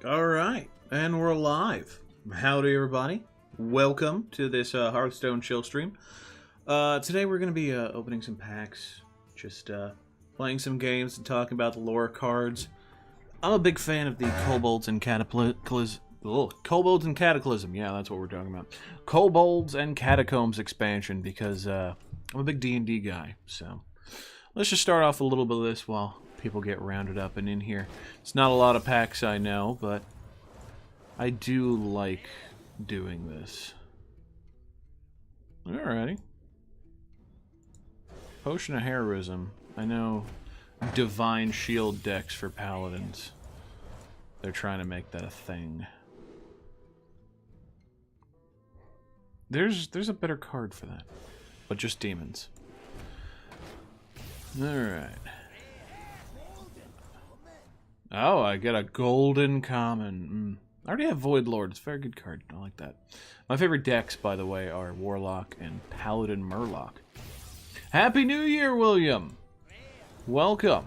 Alright, and we're live. Howdy everybody. Welcome to this Hearthstone chill stream. Today we're going to be opening some packs, just playing some games and talking about the lore cards. I'm a big fan of the Kobolds and Cataclysm, yeah, that's what we're talking about. Kobolds and Catacombs expansion, because I'm a big D&D guy, so let's just start off a little bit of this while people get rounded up and in here. It's not a lot of packs, I know, but I do like doing this. Alrighty. Potion of Heroism. I know Divine Shield decks for Paladins. They're trying to make that a thing. There's a better card for that. But just demons. Alright. Oh, I get a golden common. I already have Void Lord. It's a very good card. I like that. My favorite decks, by the way, are Warlock and Paladin Murloc. Happy New Year, William! Welcome.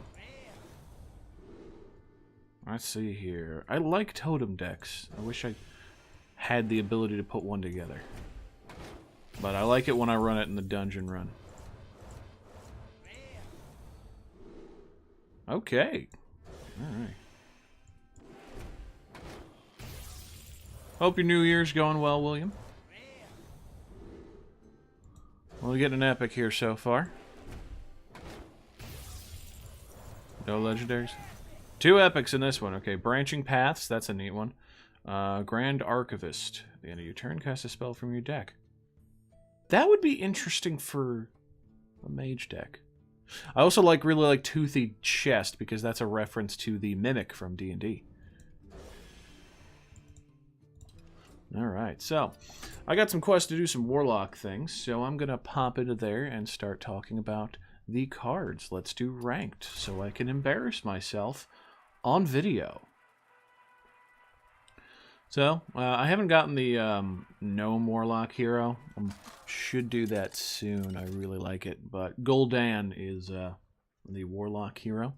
Let's see here. I like totem decks. I wish I had the ability to put one together. But I like it when I run it in the dungeon run. Okay. Alright. Hope your New Year's going well, William. Well, we're getting an epic here so far. No legendaries. 2 epics in this one. Okay, Branching Paths, that's a neat one. Grand Archivist. At the end of your turn, cast a spell from your deck. That would be interesting for a mage deck. I also really like Toothy Chest, because that's a reference to the Mimic from D&D. Alright, so I got some quests to do some Warlock things, so I'm going to pop into there and start talking about the cards. Let's do ranked, so I can embarrass myself on video. So, I haven't gotten the Gnome Warlock hero. I should do that soon. I really like it. But Gul'dan is the Warlock hero.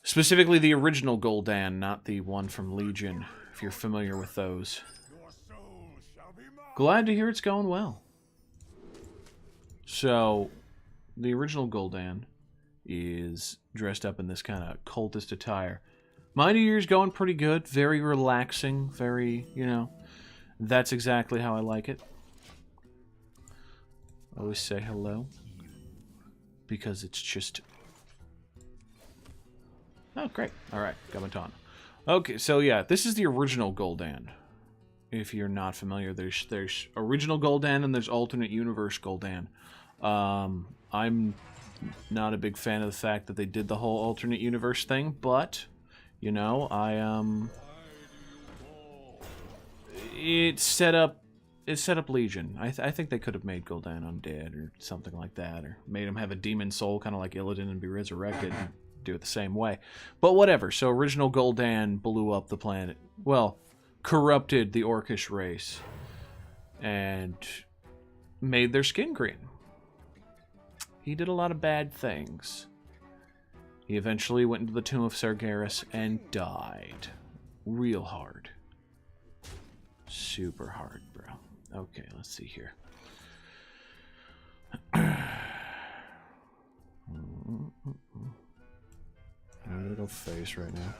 Specifically the original Gul'dan, not the one from Legion, if you're familiar with those. Glad to hear it's going well. So, the original Gul'dan is dressed up in this kind of cultist attire. My New Year's going pretty good. Very relaxing. Very, you know, that's exactly how I like it. Always say hello. Because it's just... Oh, great. Alright, got my taunt. Okay, so yeah, this is the original Gul'dan. If you're not familiar, there's original Gul'dan and there's alternate universe Gul'dan. I'm not a big fan of the fact that they did the whole alternate universe thing, but... You know, it set up Legion. I think they could have made Gul'dan undead or something like that, or made him have a demon soul, kind of like Illidan, and be resurrected and do it the same way. But whatever. So original Gul'dan blew up the planet. Well, corrupted the Orcish race and made their skin green. He did a lot of bad things. He eventually went into the Tomb of Sargeras and died. Real hard. Super hard, bro. Okay, let's see here. I'm gonna go face right now.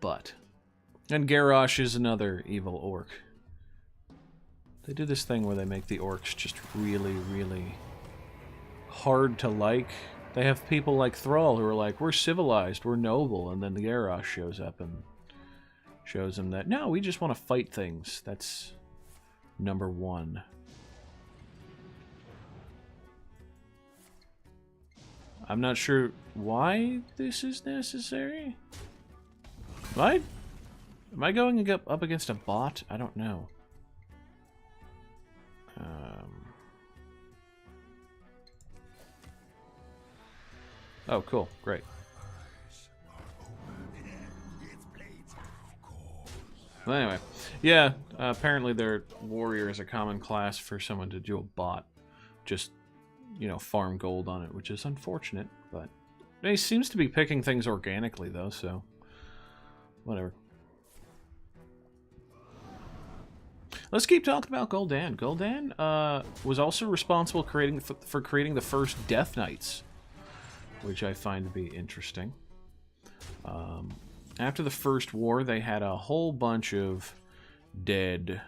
But. And Garrosh is another evil orc. They do this thing where they make the orcs just really, really hard to like. They have people like Thrall who are like, we're civilized, we're noble, and then the Garrosh shows up and shows them that, no, we just want to fight things. That's number 1. I'm not sure why this is necessary. Am I going up against a bot? I don't know. Oh, cool. Great. Well, anyway. Yeah, apparently their warrior is a common class for someone to do a bot. Just you know, farm gold on it, which is unfortunate, but he seems to be picking things organically, though, so whatever. Let's keep talking about Gul'dan. Gul'dan was also responsible for creating the first Death Knights, which I find to be interesting. After the First War, they had a whole bunch of dead...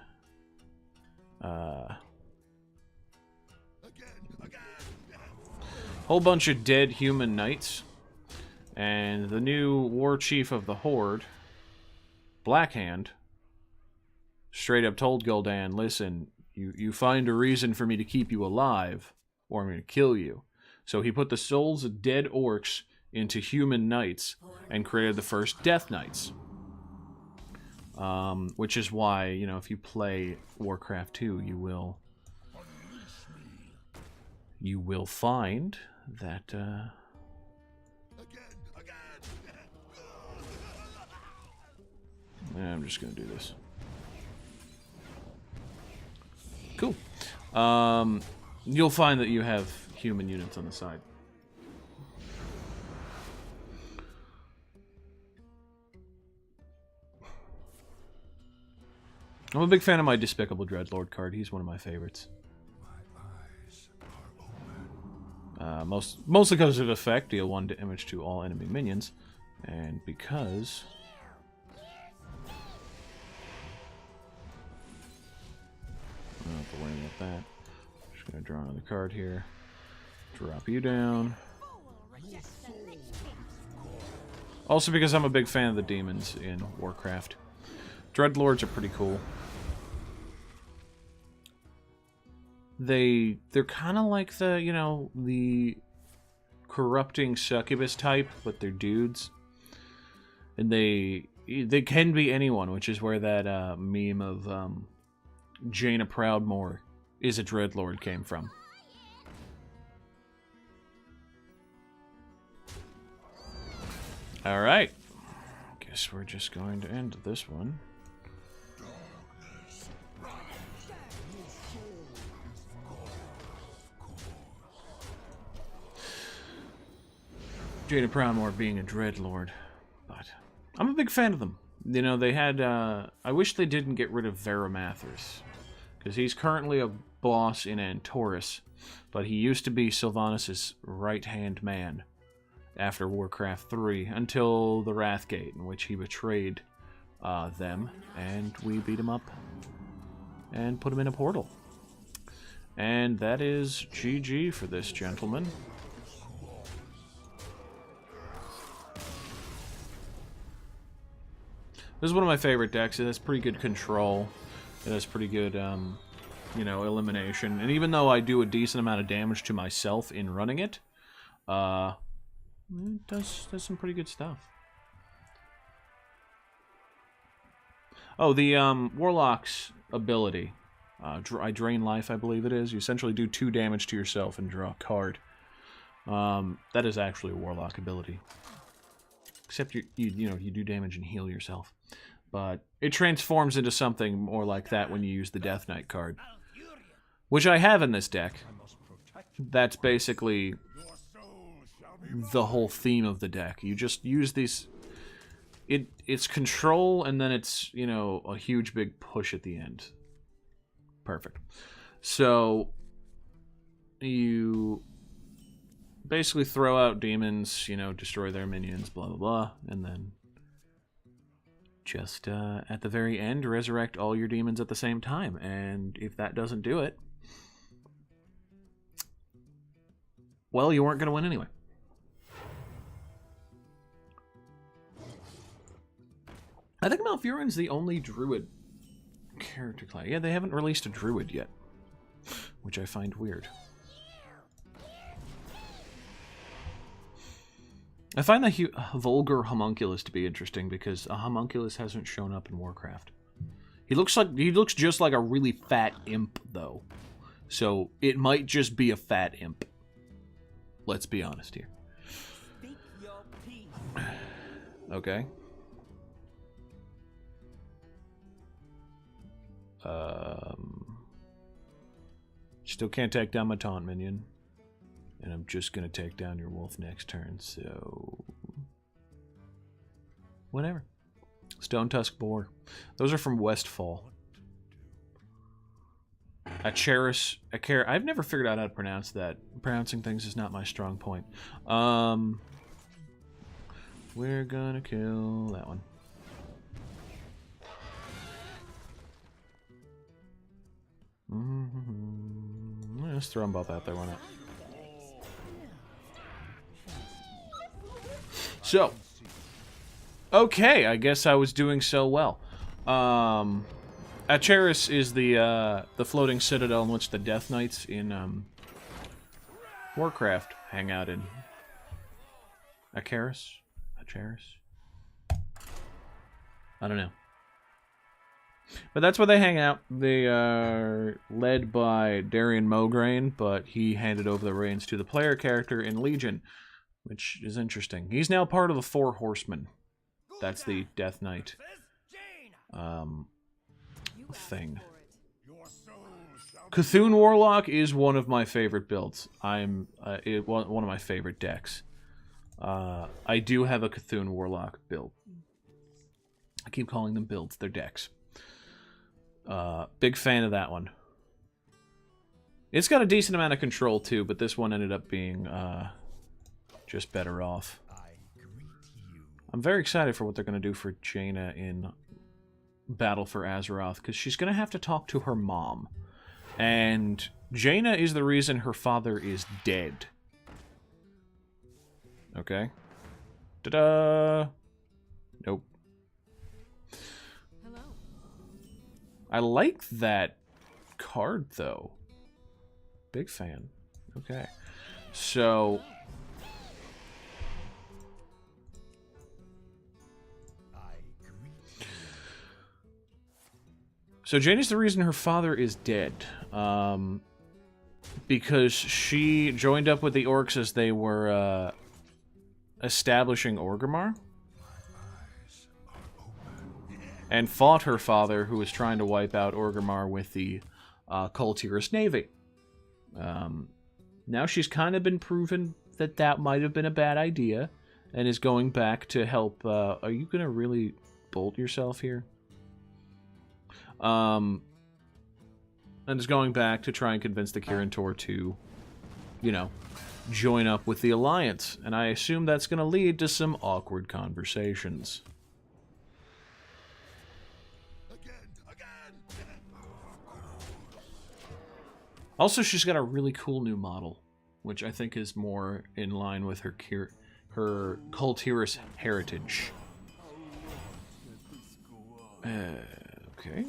whole bunch of dead human knights. And the new war chief of the Horde, Blackhand, straight up told Gul'dan, listen, you find a reason for me to keep you alive, or I'm going to kill you. So he put the souls of dead orcs into human knights and created the first Death Knights. Which is why, you know, if you play Warcraft 2, you will find that, I'm just going to do this. Cool. You'll find that you have human units on the side. I'm a big fan of my Despicable Dreadlord card. He's one of my favorites. Mostly because of effect, deal 1 damage to all enemy minions, and because... I don't have to worry about that. Just gonna draw another card here. Drop you down. Also because I'm a big fan of the demons in Warcraft. Dreadlords are pretty cool. They're kind of like the, you know, the corrupting succubus type, but they're dudes. And they can be anyone, which is where that meme of Jaina Proudmoore is a Dreadlord came from. Alright. Guess we're just going to end this one. Jaina Proudmoore being a Dreadlord, but I'm a big fan of them. You know, they had, I wish they didn't get rid of Varamathers, because he's currently a boss in Antorus, but he used to be Sylvanas' right-hand man after Warcraft 3, until the Wrathgate, in which he betrayed them, and we beat him up and put him in a portal. And that is GG for this gentleman. This is one of my favorite decks. It has pretty good control. It has pretty good, you know, elimination. And even though I do a decent amount of damage to myself in running it, it does some pretty good stuff. Oh, the Warlock's ability. I drain life, I believe it is. You essentially do 2 damage to yourself and draw a card. That is actually a Warlock ability. Except you know, you do damage and heal yourself. But it transforms into something more like that when you use the Death Knight card. Which I have in this deck. That's basically the whole theme of the deck. You just use these... It's control, and then it's, you know, a huge big push at the end. Perfect. So, you basically throw out demons, you know, destroy their minions, blah, blah, blah, and then just, at the very end, resurrect all your demons at the same time. And if that doesn't do it, well, you weren't going to win anyway. I think Malfurion's the only druid character class. Yeah, they haven't released a druid yet, which I find weird. I find the vulgar homunculus to be interesting because a homunculus hasn't shown up in Warcraft. He looks just like a really fat imp, though. So it might just be a fat imp. Let's be honest here. Okay. Still can't take down my taunt minion. And I'm just gonna take down your wolf next turn, so... whatever. Stone Tusk Boar. Those are from Westfall. I've never figured out how to pronounce that. Pronouncing things is not my strong point. We're gonna kill that one. Let's throw them both out there, why not? So, okay, I guess I was doing so well. Acheris is the floating citadel in which the Death Knights in Warcraft hang out in. Acheris? I don't know. But that's where they hang out. They are led by Darian Mograine, but he handed over the reins to the player character in Legion, which is interesting. He's now part of the Four Horsemen. That's the Death Knight thing. Cthulhu Warlock is one of my favorite builds. One of my favorite decks. I do have a Cthulhu Warlock build. I keep calling them builds. They're decks. Big fan of that one. It's got a decent amount of control too, but this one ended up being just better off. I'm very excited for what they're going to do for Jaina in Battle for Azeroth, because she's going to have to talk to her mom. And Jaina is the reason her father is dead. Okay. Ta-da! Nope. Hello. I like that card, though. Big fan. Okay. So... So Jaina's the reason her father is dead. Because she joined up with the orcs as they were establishing Orgrimmar. And fought her father, who was trying to wipe out Orgrimmar with the Kultirus Navy. Now she's kind of been proven that that might have been a bad idea, and is going back to help... are you going to really bolt yourself here? And is going back to try and convince the Kirin Tor to, you know, join up with the Alliance. And I assume that's going to lead to some awkward conversations. Also, she's got a really cool new model, which I think is more in line with her Kultirus heritage. Okay.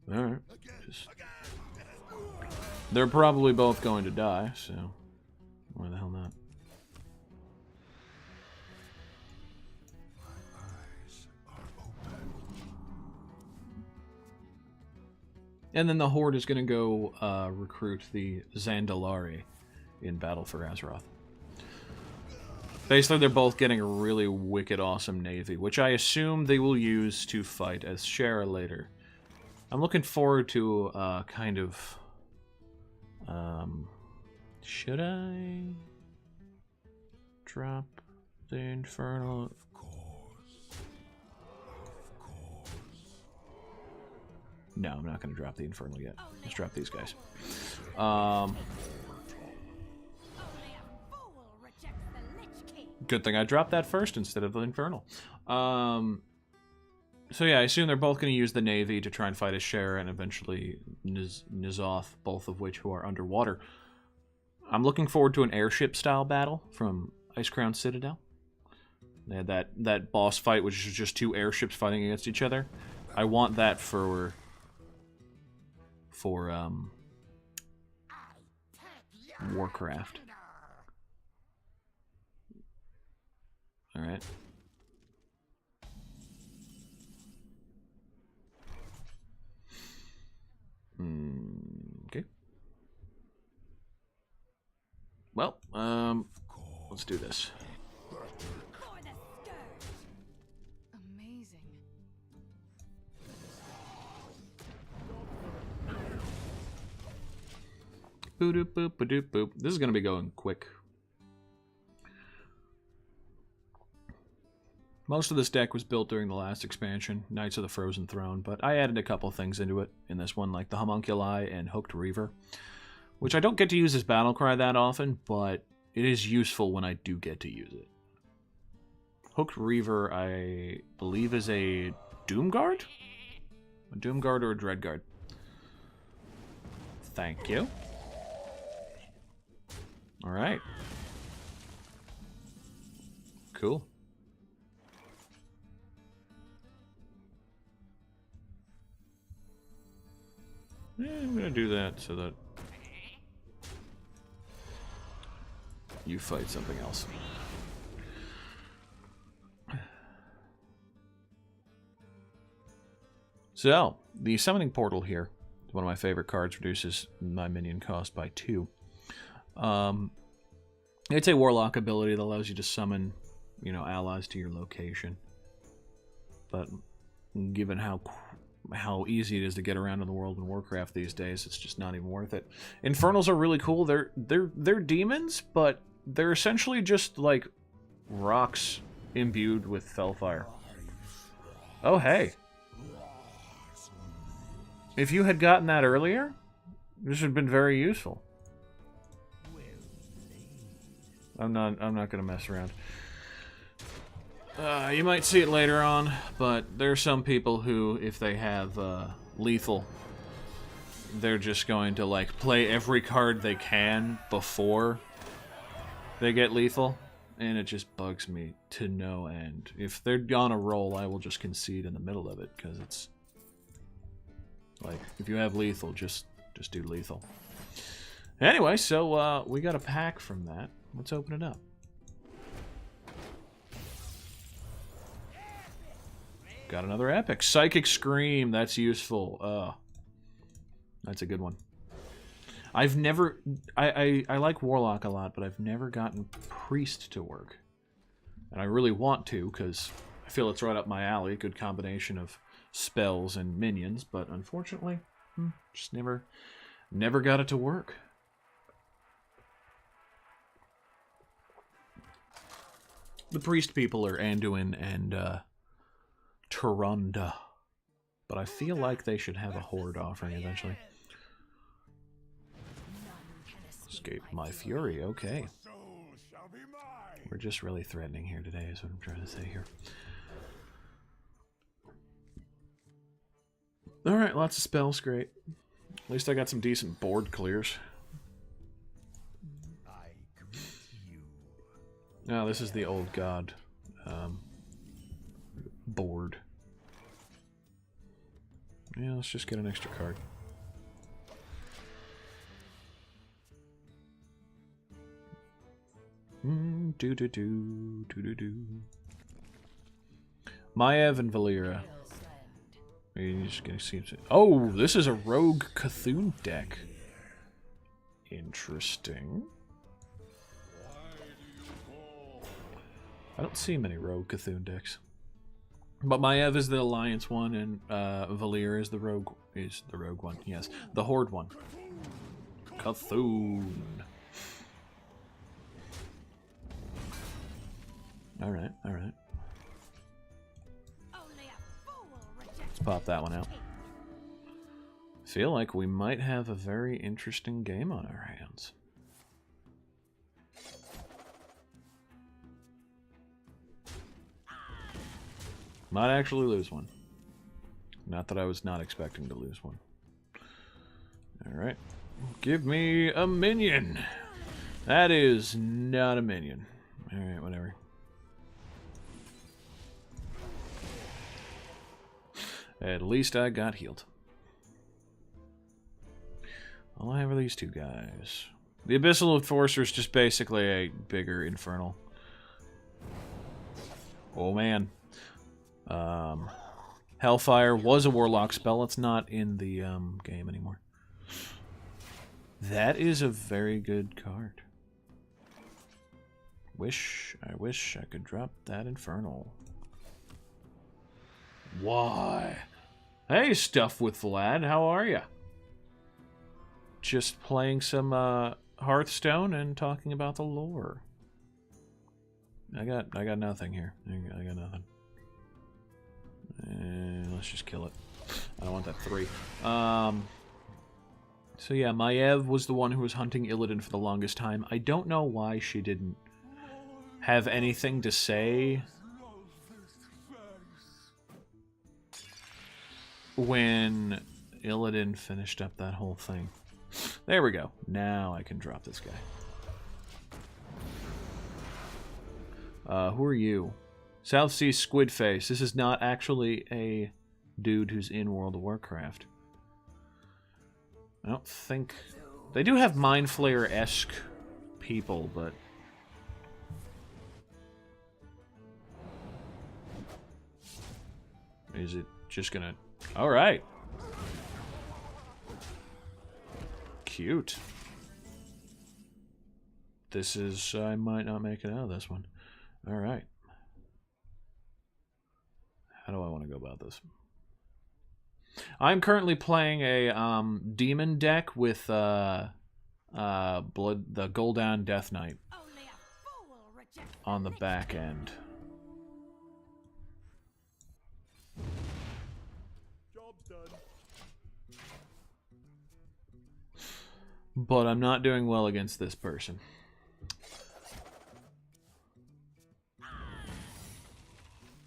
Alright. They're probably both going to die, so... why the hell not? And then the Horde is going to go recruit the Zandalari in Battle for Azeroth. Basically, they're both getting a really wicked awesome navy, which I assume they will use to fight as Shara later. I'm looking forward to kind of... should I drop the Infernal? Of course. No, I'm not going to drop the Infernal yet. Let's drop these guys. Good thing I dropped that first instead of the Infernal. So yeah, I assume they're both going to use the Navy to try and fight Ashera and eventually N'Zoth, both of which who are underwater. I'm looking forward to an airship-style battle from Icecrown Citadel. They had that boss fight, which is just two airships fighting against each other. I want that for Warcraft. Alright. Okay. Well, let's do this. Amazing. Boop, boop, boop, boop. This is going to be going quick. Most of this deck was built during the last expansion, Knights of the Frozen Throne, but I added a couple things into it in this one, like the Homunculi and Hooked Reaver, which I don't get to use as Battlecry that often, but it is useful when I do get to use it. Hooked Reaver, I believe, is a Doomguard? A Doomguard or a Dreadguard? Thank you. Alright. Cool. I'm gonna do that so that you fight something else. So, the Summoning Portal here, one of my favorite cards, reduces my minion cost by 2. It's a Warlock ability that allows you to summon, you know, allies to your location. But given how easy it is to get around in the world in Warcraft these days, it's just not even worth it. Infernals are really cool. They're demons, but they're essentially just like rocks imbued with Felfire. Oh hey. If you had gotten that earlier, this would have been very useful. I'm not gonna mess around. You might see it later on, but there are some people who, if they have lethal, they're just going to like play every card they can before they get lethal, and it just bugs me to no end. If they're on a roll, I will just concede in the middle of it, because it's like, if you have lethal, just do lethal. Anyway, so we got a pack from that. Let's open it up. Got another epic. Psychic Scream. That's useful. That's a good one. I've never... I like Warlock a lot, but I've never gotten Priest to work. And I really want to, because I feel it's right up my alley. A good combination of spells and minions, but unfortunately, just never got it to work. The Priest people are Anduin and Tyrande, but I feel like they should have a Horde offering eventually. Escape my fury, okay. We're just really threatening here today, is what I'm trying to say here. Alright, lots of spells, great. At least I got some decent board clears. Now, this is the old god board. Yeah, let's just get an extra card. Maiev and Valera. You're just gonna see. Oh, this is a Rogue Cthulhu deck. Interesting. I don't see many Rogue Cthulhu decks. But Maiev is the Alliance one, and Valera is the Rogue one. Yes, the Horde one. Cthulhu. All right. Let's pop that one out. Feel like we might have a very interesting game on our hands. Might actually lose one. Not that I was not expecting to lose one. Alright. Give me a minion! That is not a minion. Alright, whatever. At least I got healed. All I have are these two guys. The Abyssal Enforcer is just basically a bigger Infernal. Oh man. Hellfire was a Warlock spell. It's not in the game anymore. That is a very good card. I wish I could drop that Infernal. Why? Hey, Stuff with Vlad, how are ya? just playing some Hearthstone and talking about the lore. I got nothing here. I got nothing. Let's just kill it. I don't want that 3. So yeah, Maiev was the one who was hunting Illidan for the longest time. I don't know why she didn't have anything to say when Illidan finished up that whole thing. There we go. Now I can drop this guy. Who are you? South Sea Squidface. This is not actually a dude who's in World of Warcraft. I don't think... They do have Mind Flayer-esque people, but... Is it just gonna... Alright. Cute. This is... I might not make it out of this one. Alright. How do I want to go about this? I'm currently playing a demon deck with the Gul'dan Death Knight on the back end. Job's done. But I'm not doing well against this person.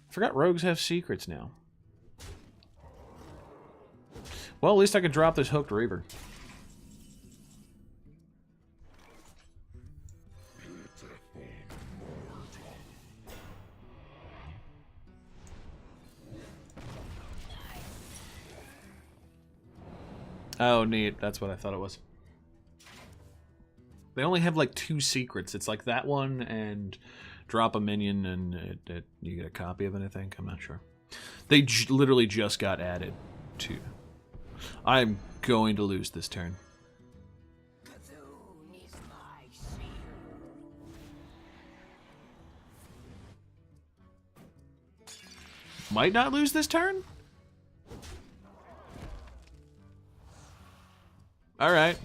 Forgot rogues have secrets now. Well, at least I could drop this Hooked Reaver. Oh, neat. That's what I thought it was. They only have like 2 secrets. It's like that one and drop a minion and you get a copy of it, I think. I'm not sure. They literally just got added to... I'm going to lose this turn. Might not lose this turn? Alright.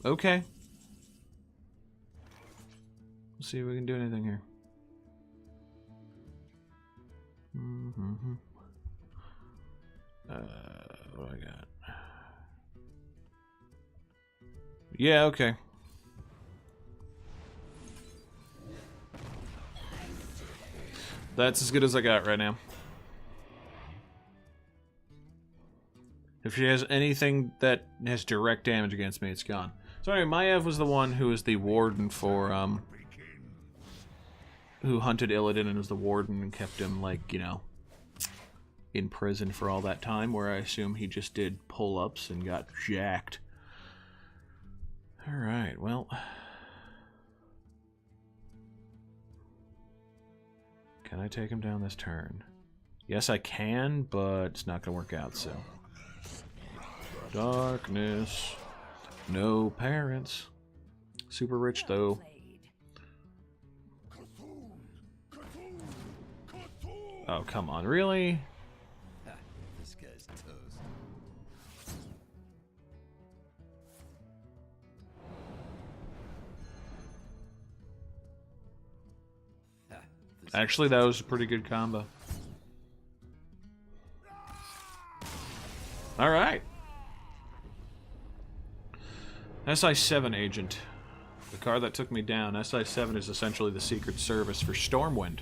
Okay. Let's see if we can do anything here. What do I got? Yeah, okay. That's as good as I got right now. If she has anything that has direct damage against me, it's gone. So anyway, Maiev was the one who was the warden for, who hunted Illidan and was the warden and kept him, like, you know, in prison for all that time, where I assume he just did pull-ups and got jacked. Alright, well... Can I take him down this turn? Yes, I can, but it's not going to work out, so... Darkness. No parents. Super rich, though. Oh, come on, really? This guy's toast. Actually, that was a pretty good combo. Alright. SI-7 agent. The card that took me down. SI-7 is essentially the Secret Service for Stormwind.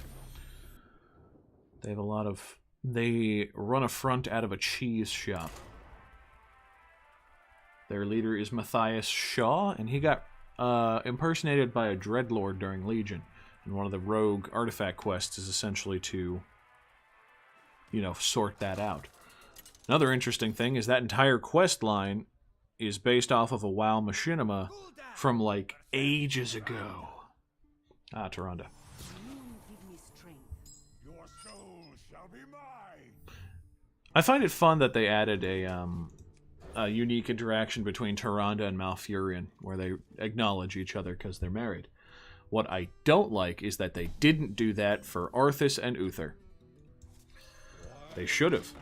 They have a lot of... They run a front out of a cheese shop. Their leader is Matthias Shaw, and he got impersonated by a Dreadlord during Legion. And one of the rogue artifact quests is essentially to, you know, sort that out. Another interesting thing is that entire quest line is based off of a WoW machinima from, like, ages ago. Ah, Taronda. I find it fun that they added a unique interaction between Taronda and Malfurion, where they acknowledge each other because they're married. What I don't like is that they didn't do that for Arthas and Uther. They should have.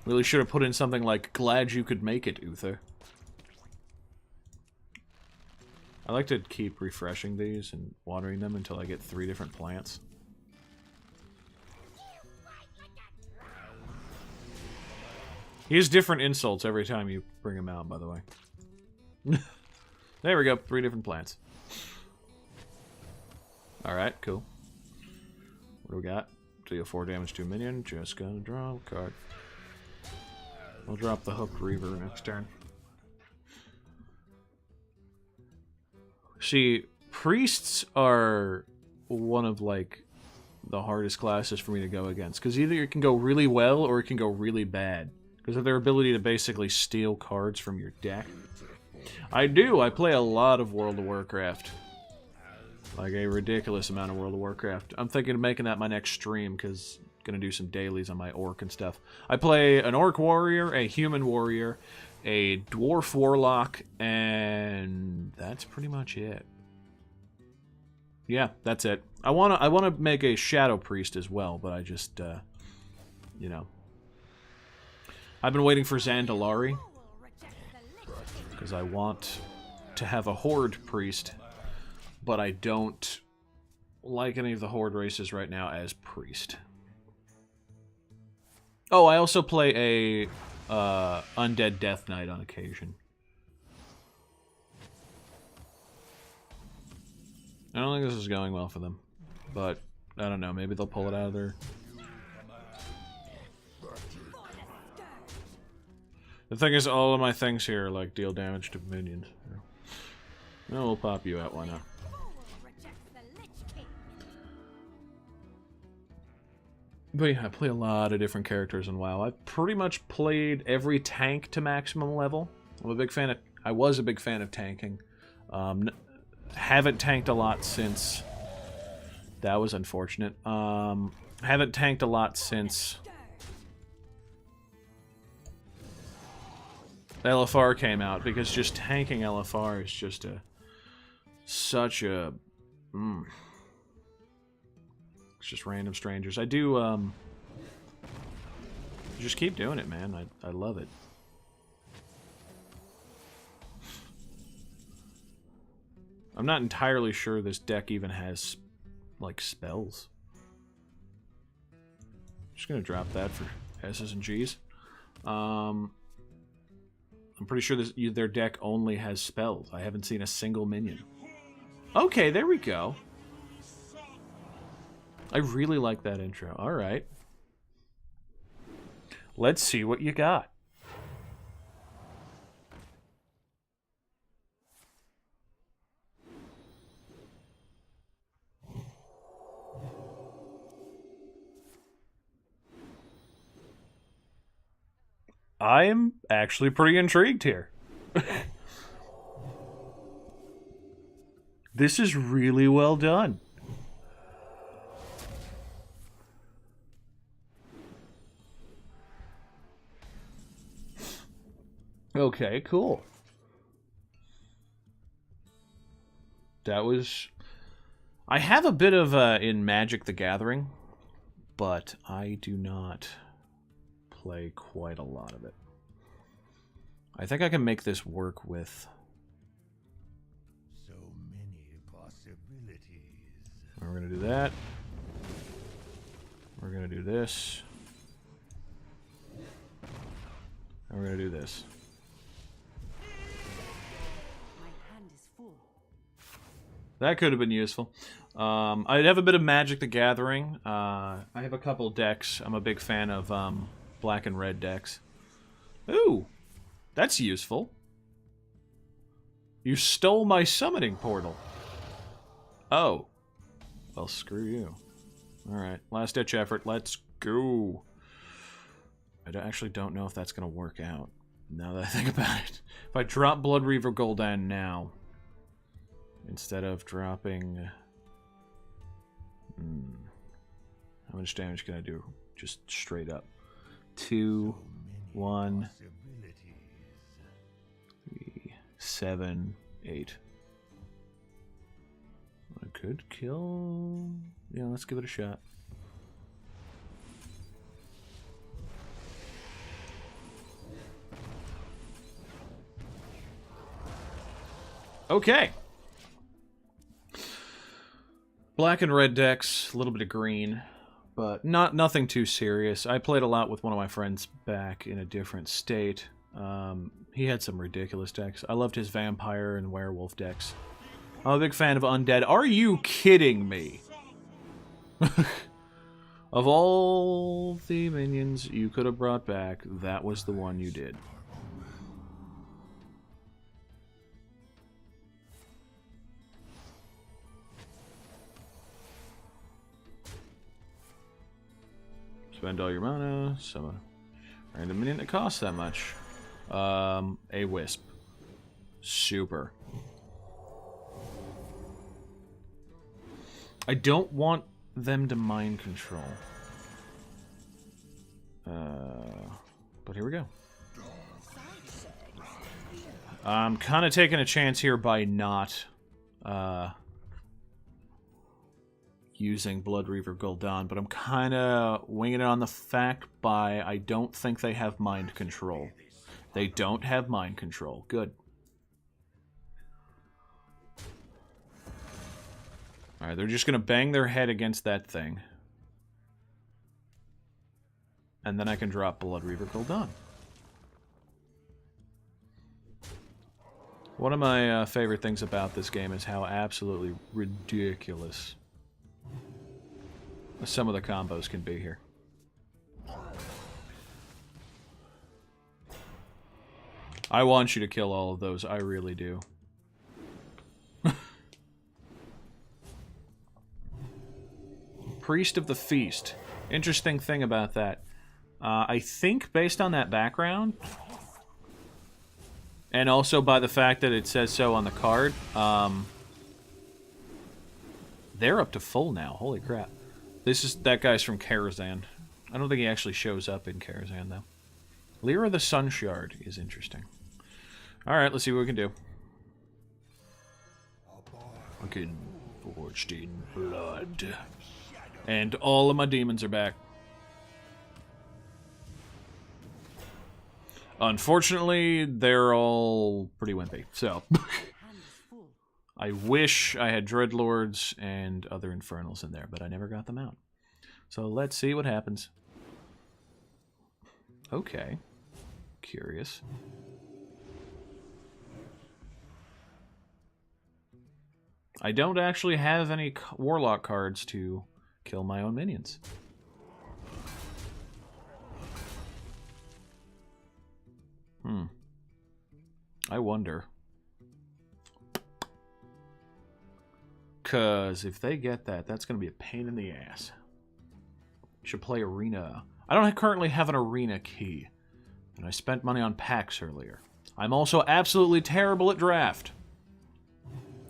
Really should have put in something like, glad you could make it, Uther. I like to keep refreshing these and watering them until I get 3 different plants. He has different insults every time you bring him out, by the way. There we go, 3 different plants. Alright, cool. What do we got? Deal 4 damage to a minion. Just gonna draw a card. We'll drop the Hooked Reaver next turn. See, priests are one of, like, the hardest classes for me to go against. Because either it can go really well or it can go really bad. Because of their ability to basically steal cards from your deck. I do. I play a lot of World of Warcraft. Like a ridiculous amount of World of Warcraft. I'm thinking of making that my next stream because I'm going to do some dailies on my orc and stuff. I play an orc warrior, a human warrior, a dwarf warlock, and that's pretty much it. Yeah, that's it. I wanna make a shadow priest as well, but I just you know. I've been waiting for Zandalari because I want to have a horde priest, but I don't like any of the horde races right now as priest. Oh, I also play a Undead Death Knight on occasion. I don't think this is going well for them, but I don't know, maybe they'll pull it out of their... The thing is, all of my things here, like, deal damage to minions. No, we'll pop you out, why not? But yeah, I play a lot of different characters in WoW. I've pretty much played every tank to maximum level. I'm a big fan of... I was a big fan of tanking. Haven't tanked a lot since... That was unfortunate. Haven't tanked a lot since... LFR came out, because just tanking LFR is just such a... It's just random strangers. I do, just keep doing it, man. I love it. I'm not entirely sure this deck even has, like, spells. Just gonna drop that for S's and G's. I'm pretty sure their deck only has spells. I haven't seen a single minion. Okay, there we go. I really like that intro. Alright. Let's see what you got. I am actually pretty intrigued here. This is really well done. Okay, cool. That was... I have a bit of in Magic the Gathering, but I do not play quite a lot of it. I think I can make this work with... So many possibilities. We're gonna do that. We're gonna do this. And we're gonna do this. That could have been useful. I'd have a bit of Magic the Gathering. I have a couple decks. I'm a big fan of black and red decks. Ooh, that's useful. You stole my summoning portal. Oh. Well, screw you. Alright, last ditch effort. Let's go. I actually don't know if that's going to work out, now that I think about it. If I drop Blood Reaver Gul'dan now, instead of dropping... how much damage can I do? Just straight up. 2, 1, 3, 7, 8. I could kill... Yeah, let's give it a shot. Okay. Black and red decks, a little bit of green, but nothing too serious. I played a lot with one of my friends back in a different state. He had some ridiculous decks. I loved his vampire and werewolf decks. I'm a big fan of undead. Are you kidding me? Of all the minions you could have brought back, that was the one you did. Spend all your mana, summon a random minion that costs that much. A wisp. Super. I don't want them to mind control. But here we go. I'm kind of taking a chance here by not using Blood Reaver Gul'dan, but I'm kind of winging it on the fact by I don't think they have mind control. They don't have mind control. Good. Alright, they're just going to bang their head against that thing. And then I can drop Blood Reaver Gul'dan. One of my favorite things about this game is how absolutely ridiculous some of the combos can be here. I want you to kill all of those, I really do. Priest of the Feast. Interesting thing about that. I think based on that background, and also by the fact that it says so on the card, they're up to full now. Holy crap. That guy's from Karazhan. I don't think he actually shows up in Karazhan, though. Lyra the Sunshard is interesting. Alright, let's see what we can do. Fucking forged in blood. And all of my demons are back. Unfortunately, they're all pretty wimpy, so... I wish I had Dreadlords and other Infernals in there, but I never got them out. So let's see what happens. Okay. Curious. I don't actually have any Warlock cards to kill my own minions. I wonder. Because if they get that, that's going to be a pain in the ass. Should play Arena. I don't currently have an Arena key. And I spent money on packs earlier. I'm also absolutely terrible at draft.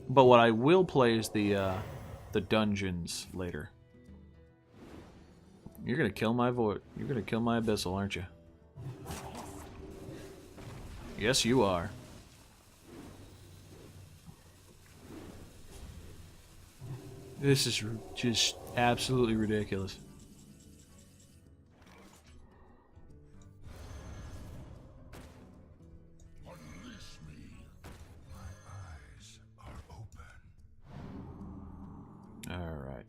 But what I will play is the dungeons later. You're going to kill my Void. You're going to kill my Abyssal, aren't you? Yes, you are. This is just absolutely ridiculous. Unleash me. My eyes are open. All right.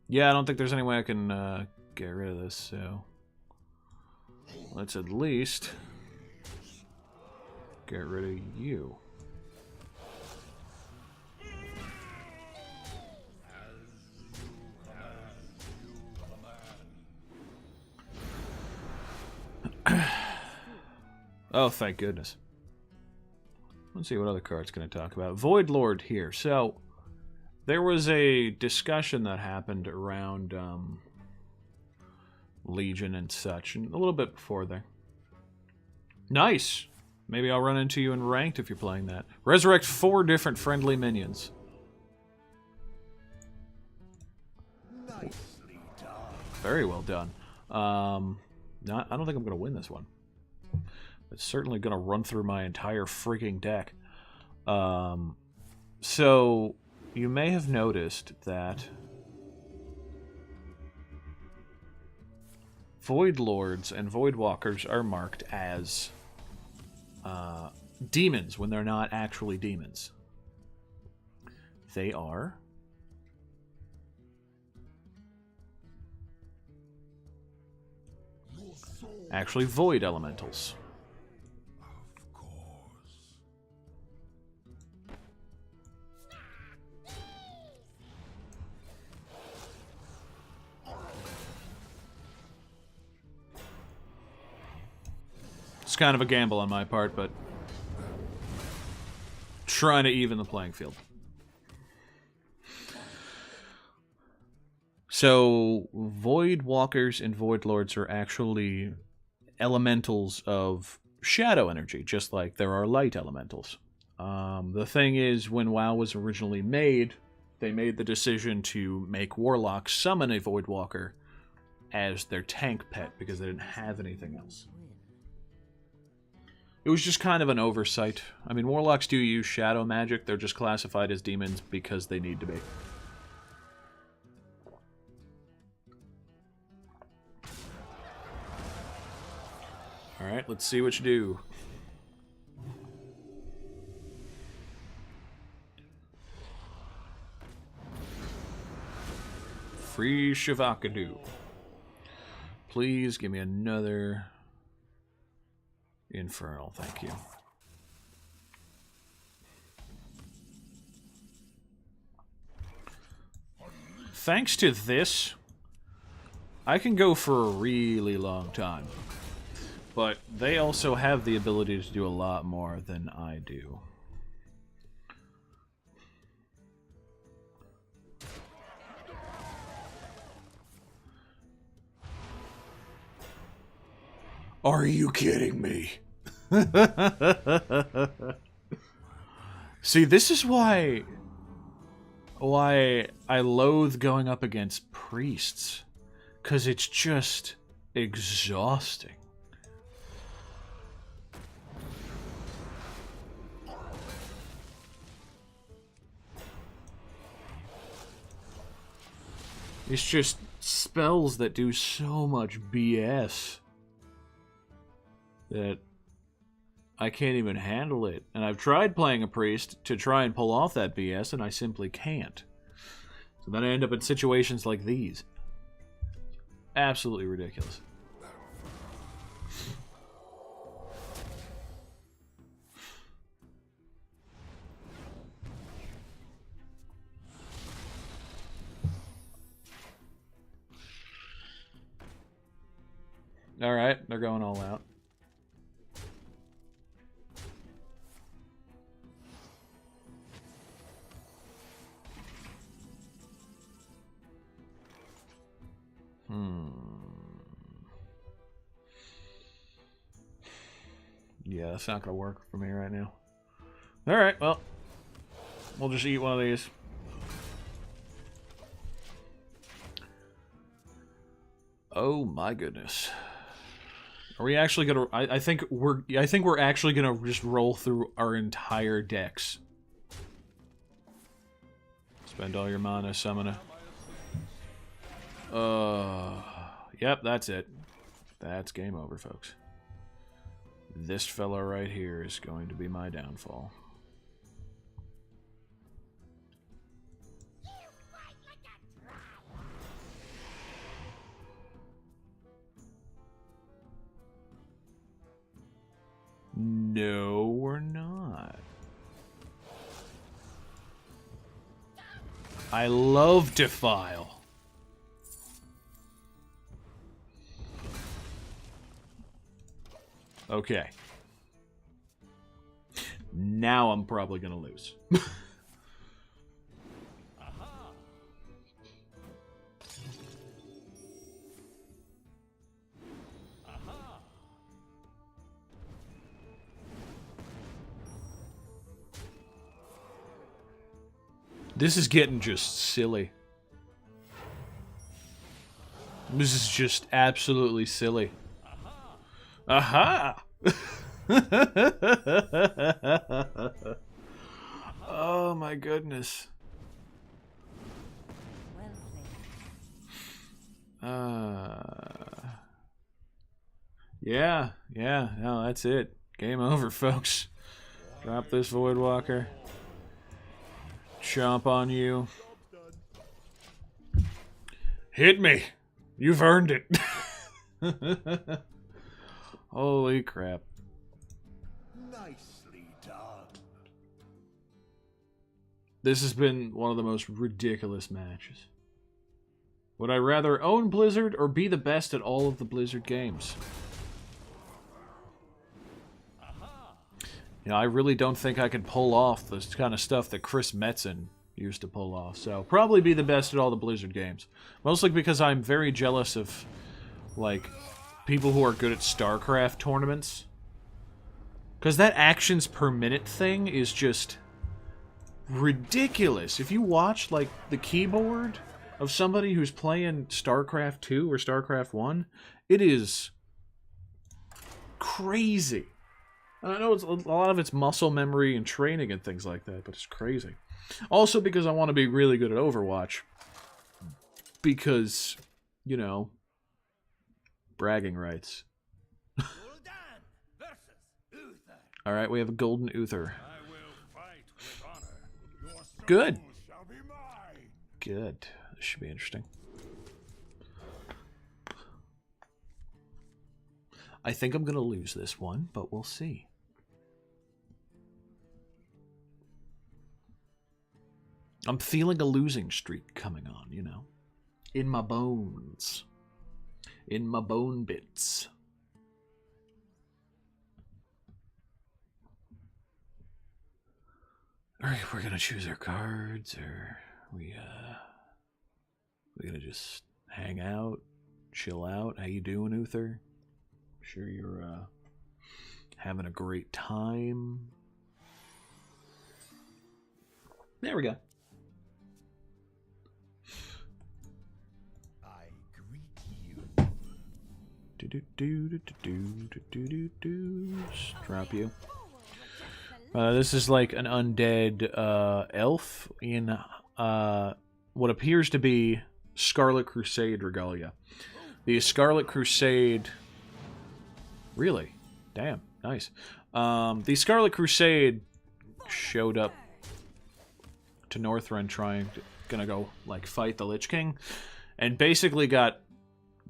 Yeah, I don't think there's any way I can get rid of this, so let's at least get rid of you. Oh, thank goodness. Let's see what other card's going to talk about. Void Lord here. So, there was a discussion that happened around Legion and such, and a little bit before there. Nice! Maybe I'll run into you in Ranked if you're playing that. Resurrect 4 different friendly minions. Nicely done. Very well done. I don't think I'm going to win this one. It's certainly going to run through my entire freaking deck. So, you may have noticed that Void Lords and Void Walkers are marked as demons when they're not actually demons. They are actually void elementals. Of course. It's kind of a gamble on my part, but trying to even the playing field. So, Void Walkers and Void Lords are actually elementals of shadow energy, just like there are light elementals. The thing is, when WoW was originally made, they made the decision to make Warlocks summon a Void Walker as their tank pet because they didn't have anything else. It was just kind of an oversight. I mean, Warlocks do use shadow magic, they're just classified as demons because they need to be. Alright, let's see what you do. Free Shavakadu. Please give me another Infernal, thank you. Thanks to this, I can go for a really long time. But they also have the ability to do a lot more than I do. Are you kidding me? See, this is why I loathe going up against priests. 'Cause it's just exhausting. It's just spells that do so much BS that I can't even handle it. And I've tried playing a priest to try and pull off that BS, and I simply can't. So then I end up in situations like these. Absolutely ridiculous. Alright, they're going all out. Yeah, that's not gonna work for me right now. Alright, well, we'll just eat one of these. Oh my goodness. Are we actually gonna... I think we're actually gonna just roll through our entire decks. Spend all your mana, summon a... Yep, that's it. That's game over, folks. This fella right here is going to be my downfall. No, we're not. I love Defile. Okay. Now I'm probably gonna lose. This is getting just silly. This is just absolutely silly. Aha! Oh my goodness. Yeah, no, that's it. Game over, folks. Drop this Voidwalker. Chomp on you. Hit me! You've earned it! Holy crap. Nicely done. This has been one of the most ridiculous matches. Would I rather own Blizzard or be the best at all of the Blizzard games? You know, I really don't think I could pull off this kind of stuff that Chris Metzen used to pull off. So, probably be the best at all the Blizzard games. Mostly because I'm very jealous of, like, people who are good at StarCraft tournaments. Because that actions per minute thing is just ridiculous. If you watch, like, the keyboard of somebody who's playing StarCraft 2 or StarCraft 1, it is crazy. And I know it's a lot of it's muscle memory and training and things like that, but it's crazy. Also because I want to be really good at Overwatch. Because, you know, bragging rights. Alright, we have a golden Uther. Good. Good. This should be interesting. I think I'm going to lose this one, but we'll see. I'm feeling a losing streak coming on, you know. In my bones. In my bone bits. Alright, we're gonna choose our cards, or we're gonna just hang out, chill out. How you doing, Uther? Sure you're having a great time. There we go. I greet you. Drop you. This is like an undead elf in what appears to be Scarlet Crusade regalia. The Scarlet Crusade... Really? Damn, nice. The Scarlet Crusade showed up to Northrend gonna go, like, fight the Lich King, and basically got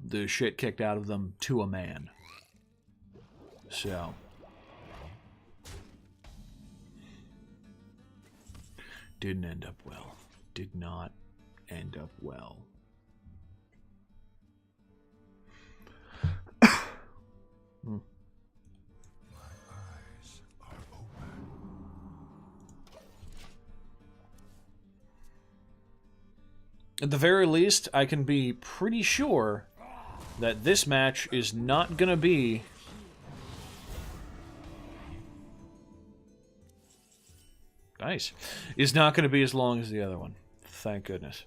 the shit kicked out of them to a man. So... didn't end up well. Did not end up well. My eyes are open. At the very least, I can be pretty sure that this match is not gonna be nice. Is not going to be as long as the other one. Thank goodness.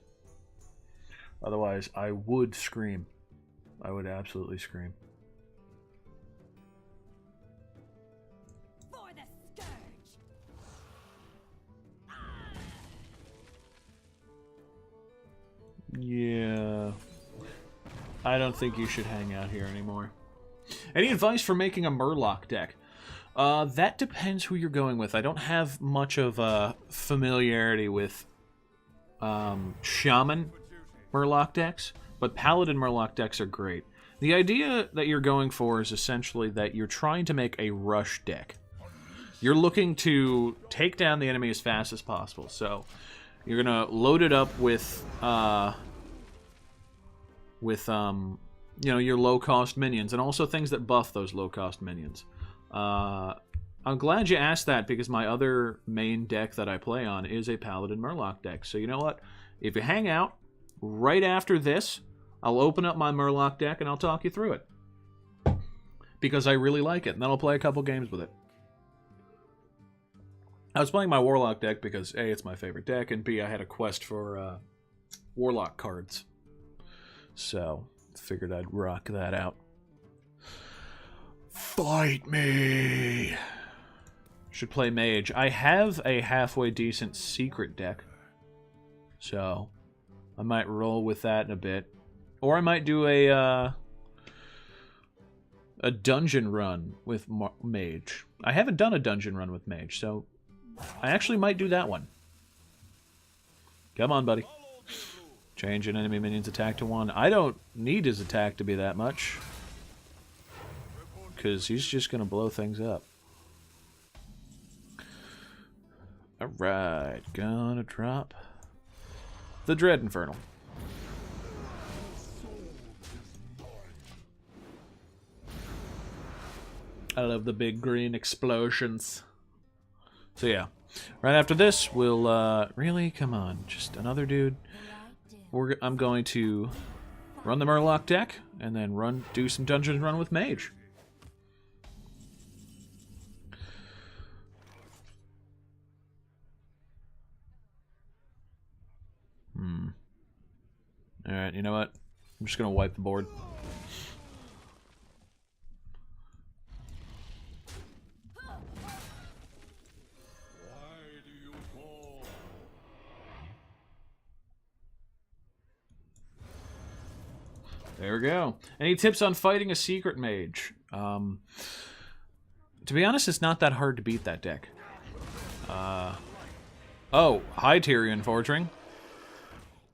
Otherwise, I would scream. I would absolutely scream. For the scourge. Yeah. I don't think you should hang out here anymore. Any advice for making a Murloc deck? That depends who you're going with. I don't have much of familiarity with Shaman Murloc decks, but Paladin Murloc decks are great. The idea that you're going for is essentially that you're trying to make a rush deck. You're looking to take down the enemy as fast as possible, so you're gonna load it up with you know, your low-cost minions, and also things that buff those low-cost minions. I'm glad you asked that, because my other main deck that I play on is a Paladin Murloc deck. So you know what? If you hang out, right after this, I'll open up my Murloc deck and I'll talk you through it. Because I really like it, and then I'll play a couple games with it. I was playing my Warlock deck because A, it's my favorite deck, and B, I had a quest for Warlock cards. So, figured I'd rock that out. Fight me! Should play Mage. I have a halfway decent secret deck, so I might roll with that in a bit. Or I might do a a dungeon run with Mage. I haven't done a dungeon run with Mage, so I actually might do that one. Come on, buddy. Change an enemy minion's attack to 1. I don't need his attack to be that much, because he's just going to blow things up. Alright, gonna drop the Dread Infernal. I love the big green explosions. So yeah, right after this, we'll, really? Come on, just another dude. I'm going to run the Murloc deck, and then do some dungeon run with Mage. Alright, you know what? I'm just gonna wipe the board. There we go. Any tips on fighting a secret mage? To be honest, it's not that hard to beat that deck. Oh, hi Tyrion Fortring.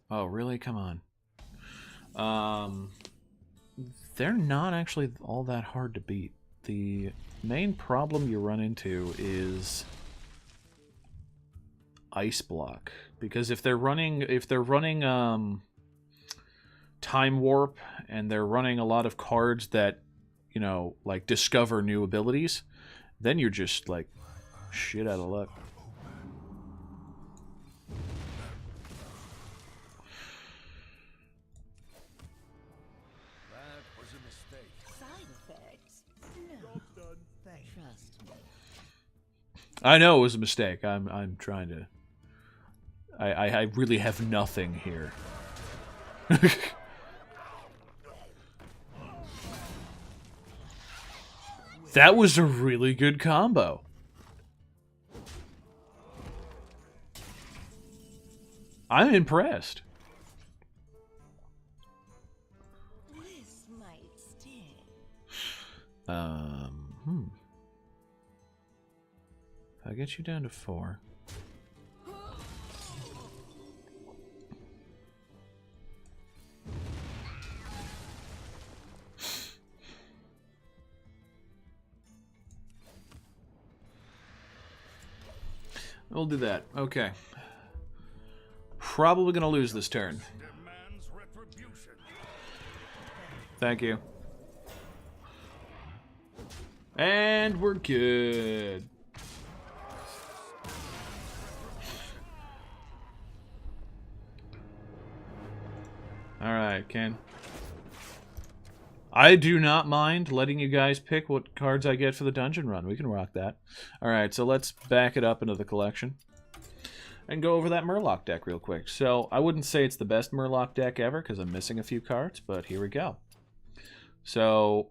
Oh, really? Come on. They're not actually all that hard to beat. The main problem you run into is Ice Block, because if they're running Time Warp and they're running a lot of cards that, you know, like discover new abilities, then you're just like shit out of luck. I know it was a mistake. I'm trying to. I really have nothing here. That was a really good combo. I'm impressed. This might sting. If I get you down to 4. We'll do that. Okay. Probably gonna lose this turn. Thank you. And we're good. Alright, Ken. I do not mind letting you guys pick what cards I get for the dungeon run. We can rock that. Alright, so let's back it up into the collection and go over that Murloc deck real quick. So, I wouldn't say it's the best Murloc deck ever because I'm missing a few cards, but here we go. So,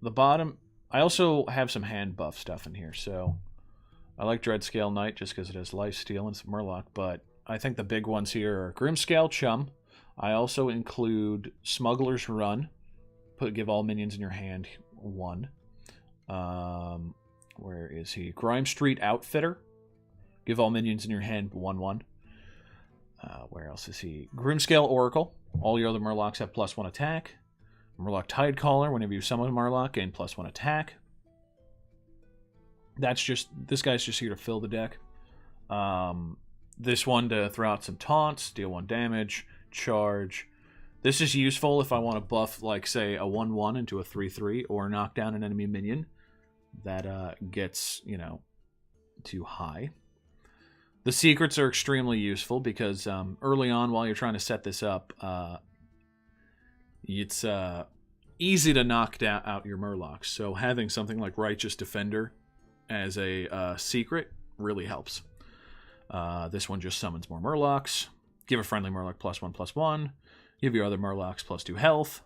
the bottom... I also have some hand buff stuff in here, so... I like Dreadscale Knight just because it has Lifesteal and some Murloc, but I think the big ones here are Grimscale Chum. I also include Smuggler's Run. Give all minions in your hand 1. Where is he? Grime Street Outfitter. Give all minions in your hand 1/1. Where else is he? Grimscale Oracle. All your other Murlocs have +1 attack. Murloc Tidecaller. Whenever you summon a Murloc, gain +1 attack. This guy's just here to fill the deck. This one to throw out some taunts, deal 1 damage, charge. This is useful if I want to buff, like, say, a 1/1 into a 3/3, or knock down an enemy minion that gets, you know, too high. The secrets are extremely useful because early on, while you're trying to set this up, it's easy to knock out your Murlocs. So having something like Righteous Defender as a secret really helps. This one just summons more Murlocs. Give a friendly Murloc +1/+1. Give your other Murlocs +2 health.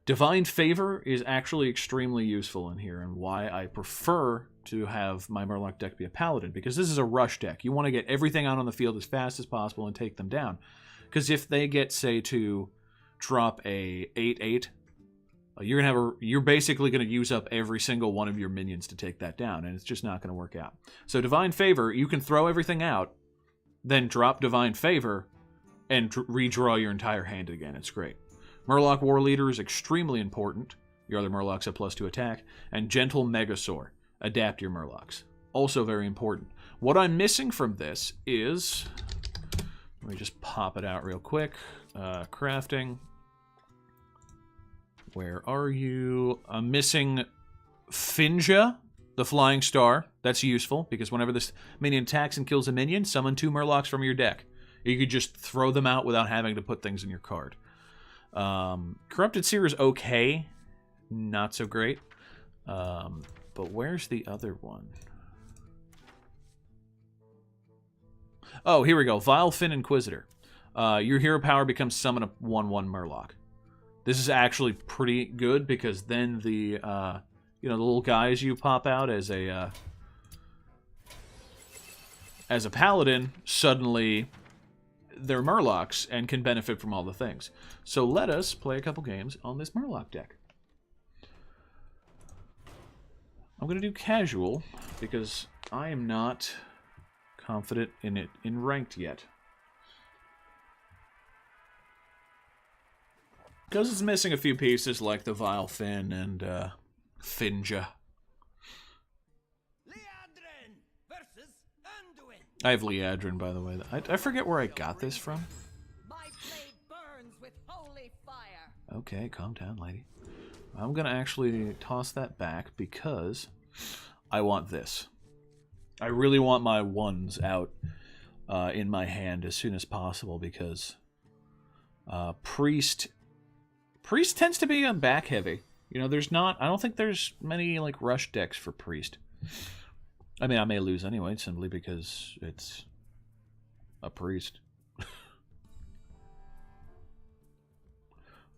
Divine Favor is actually extremely useful in here, and why I prefer to have my Murloc deck be a Paladin, because this is a rush deck. You want to get everything out on the field as fast as possible and take them down. Because if they get, say, to drop a 8/8 you're basically gonna use up every single one of your minions to take that down, and it's just not gonna work out. So Divine Favor, you can throw everything out, then drop Divine Favor, and redraw your entire hand again. It's great. Murloc War Leader is extremely important. Your other Murlocs have +2 attack. And Gentle Megasaur. Adapt your Murlocs. Also very important. What I'm missing from this is... Let me just pop it out real quick. Crafting. Where are you? I'm missing Finja, the Flying Star. That's useful, because whenever this minion attacks and kills a minion, summon 2 Murlocs from your deck. You could just throw them out without having to put things in your card. Corrupted Seer is okay. Not so great. But where's the other one? Oh, here we go. Vilefin Inquisitor. Your hero power becomes summon a 1/1 Murloc. This is actually pretty good because then the the little guys you pop out as a paladin, suddenly they're Murlocs and can benefit from all the things. So let us play a couple games on this Murloc deck. I'm going to do casual because I am not confident in it in ranked yet. Because it's missing a few pieces like the Vilefin and Finja. I have Liadrin, by the way. I forget where I got this from. My blade burns with holy fire. Okay, calm down, lady. I'm going to actually toss that back because I want this. I really want my 1s out in my hand as soon as possible because Priest tends to be back heavy. I don't think there's many like rush decks for Priest. I mean, I may lose anyway, simply because it's a Priest.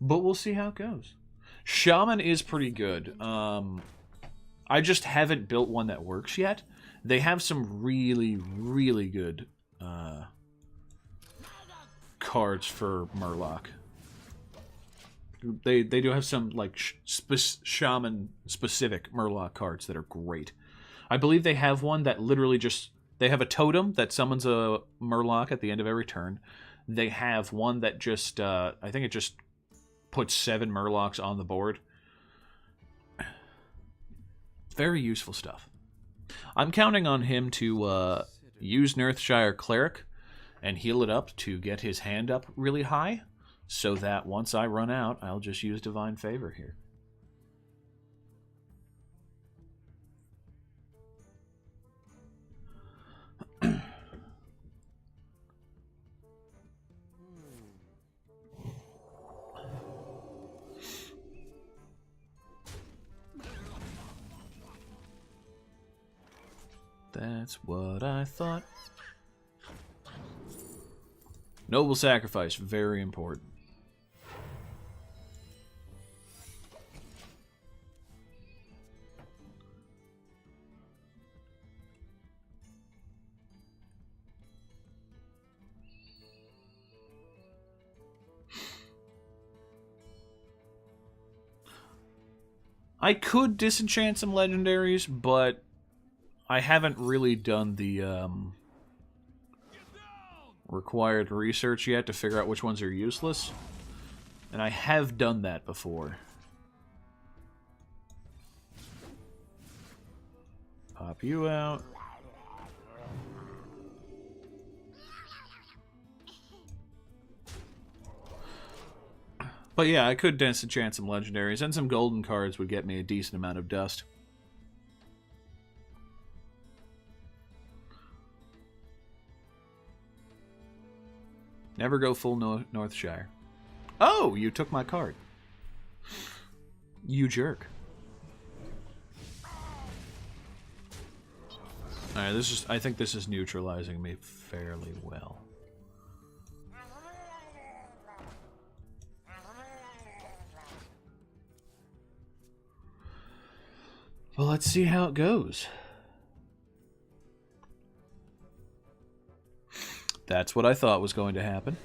But we'll see how it goes. Shaman is pretty good. I just haven't built one that works yet. They have some really, really good cards for Murloc. They do have some like Shaman specific Murloc cards that are great. I believe they have one that literally just... They have a totem that summons a Murloc at the end of every turn. They have one that just... I think it just puts 7 Murlocs on the board. Very useful stuff. I'm counting on him to use Nearthshire Cleric and heal it up to get his hand up really high, so that once I run out, I'll just use Divine Favor here. That's what I thought. Noble sacrifice, very important. I could disenchant some legendaries, but I haven't really done the required research yet to figure out which ones are useless. And I have done that before. Pop you out. But yeah, I could disenchant some legendaries, and some golden cards would get me a decent amount of dust. Never go full Northshire. Oh, you took my card. You jerk. Alright, I think this is neutralizing me fairly well. Well, let's see how it goes. That's what I thought was going to happen.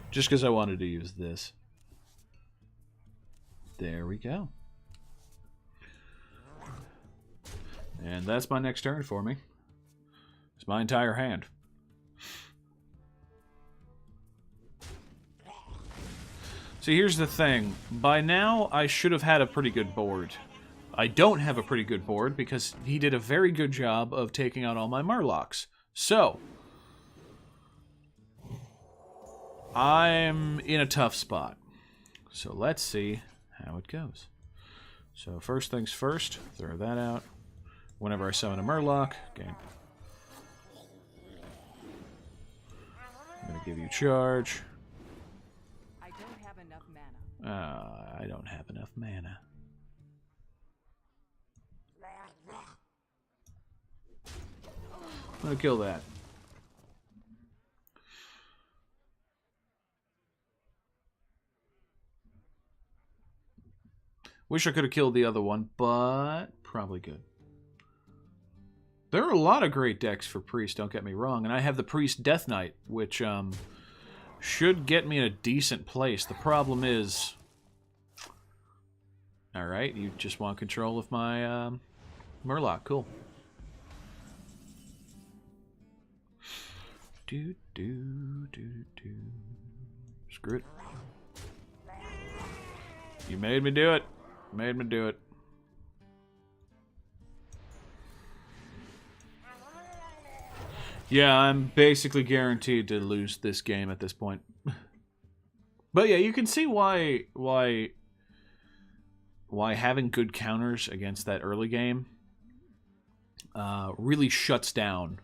Just because I wanted to use this. There we go. And that's my next turn for me. It's my entire hand. See, here's the thing. By now, I should have had a pretty good board. I don't have a pretty good board because he did a very good job of taking out all my Murlocs. So, I'm in a tough spot. So let's see how it goes. So first things first, throw that out. Whenever I summon a Murloc, game. I'm going to give you charge. I don't have enough mana. I don't have enough mana. I'm going to kill that. Wish I could have killed the other one, but probably good. There are a lot of great decks for Priest, don't get me wrong, and I have the Priest Death Knight, which should get me in a decent place. The problem is... Alright, you just want control of my Murloc. Cool. Screw it. You made me do it. Made me do it. Yeah, I'm basically guaranteed to lose this game at this point. But yeah, you can see why having good counters against that early game really shuts down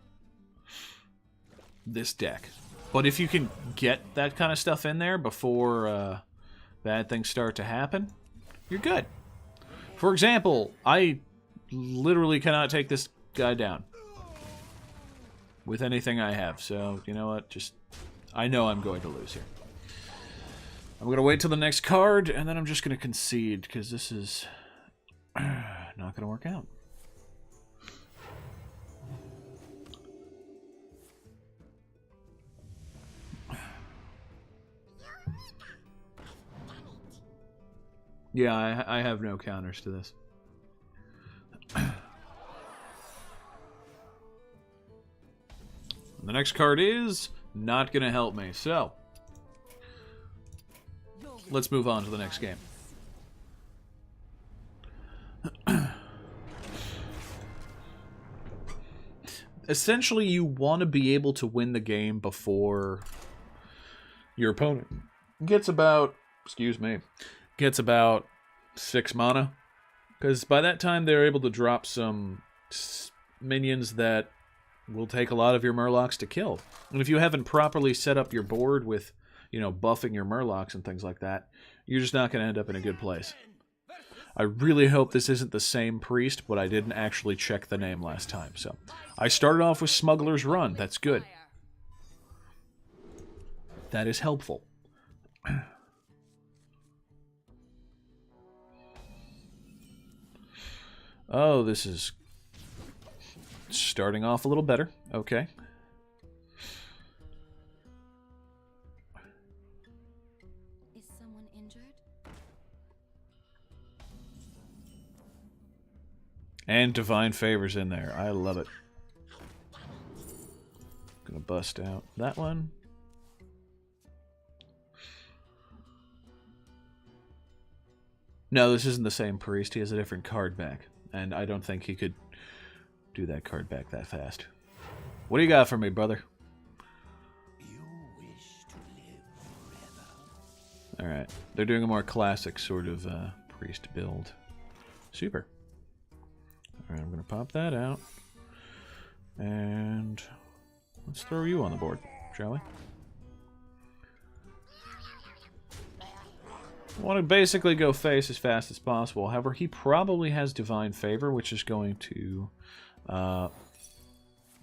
this deck. But if you can get that kind of stuff in there before bad things start to happen, you're good. For example, I literally cannot take this guy down with anything I have. So, you know what? Just, I know I'm going to lose here. I'm going to wait till the next card, and then I'm just going to concede, because this is not going to work out. Yeah, I have no counters to this. The next card is not going to help me, so let's move on to the next game. Essentially, you want to be able to win the game before your opponent gets about, gets about 6 mana. Because by that time, they're able to drop some minions that will take a lot of your Murlocs to kill. And if you haven't properly set up your board with, you know, buffing your Murlocs and things like that, you're just not going to end up in a good place. I really hope this isn't the same priest, but I didn't actually check the name last time. So I started off with Smuggler's Run. That's good. That is helpful. Oh, this is starting off a little better. Okay. Is someone injured? And Divine Favor's in there. I love it. Gonna bust out that one. No, this isn't the same priest. He has a different card back. And I don't think he could do that card back that fast. What do you got for me, brother? You wish to live forever. Alright. They're doing a more classic sort of priest build. Super. Alright, I'm going to pop that out. And let's throw you on the board, shall we? I want to basically go face as fast as possible. However, he probably has Divine Favor, which is going to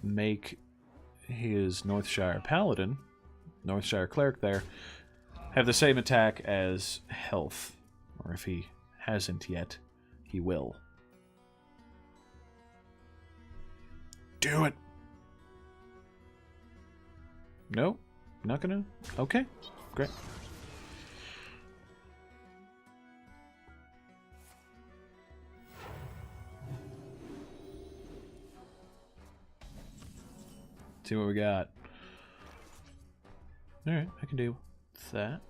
make his Northshire Paladin, Northshire Cleric there, have the same attack as Health. Or if he hasn't yet, he will. Do it! Nope. Not gonna? Okay. Great. See what we got. Alright, I can deal with that.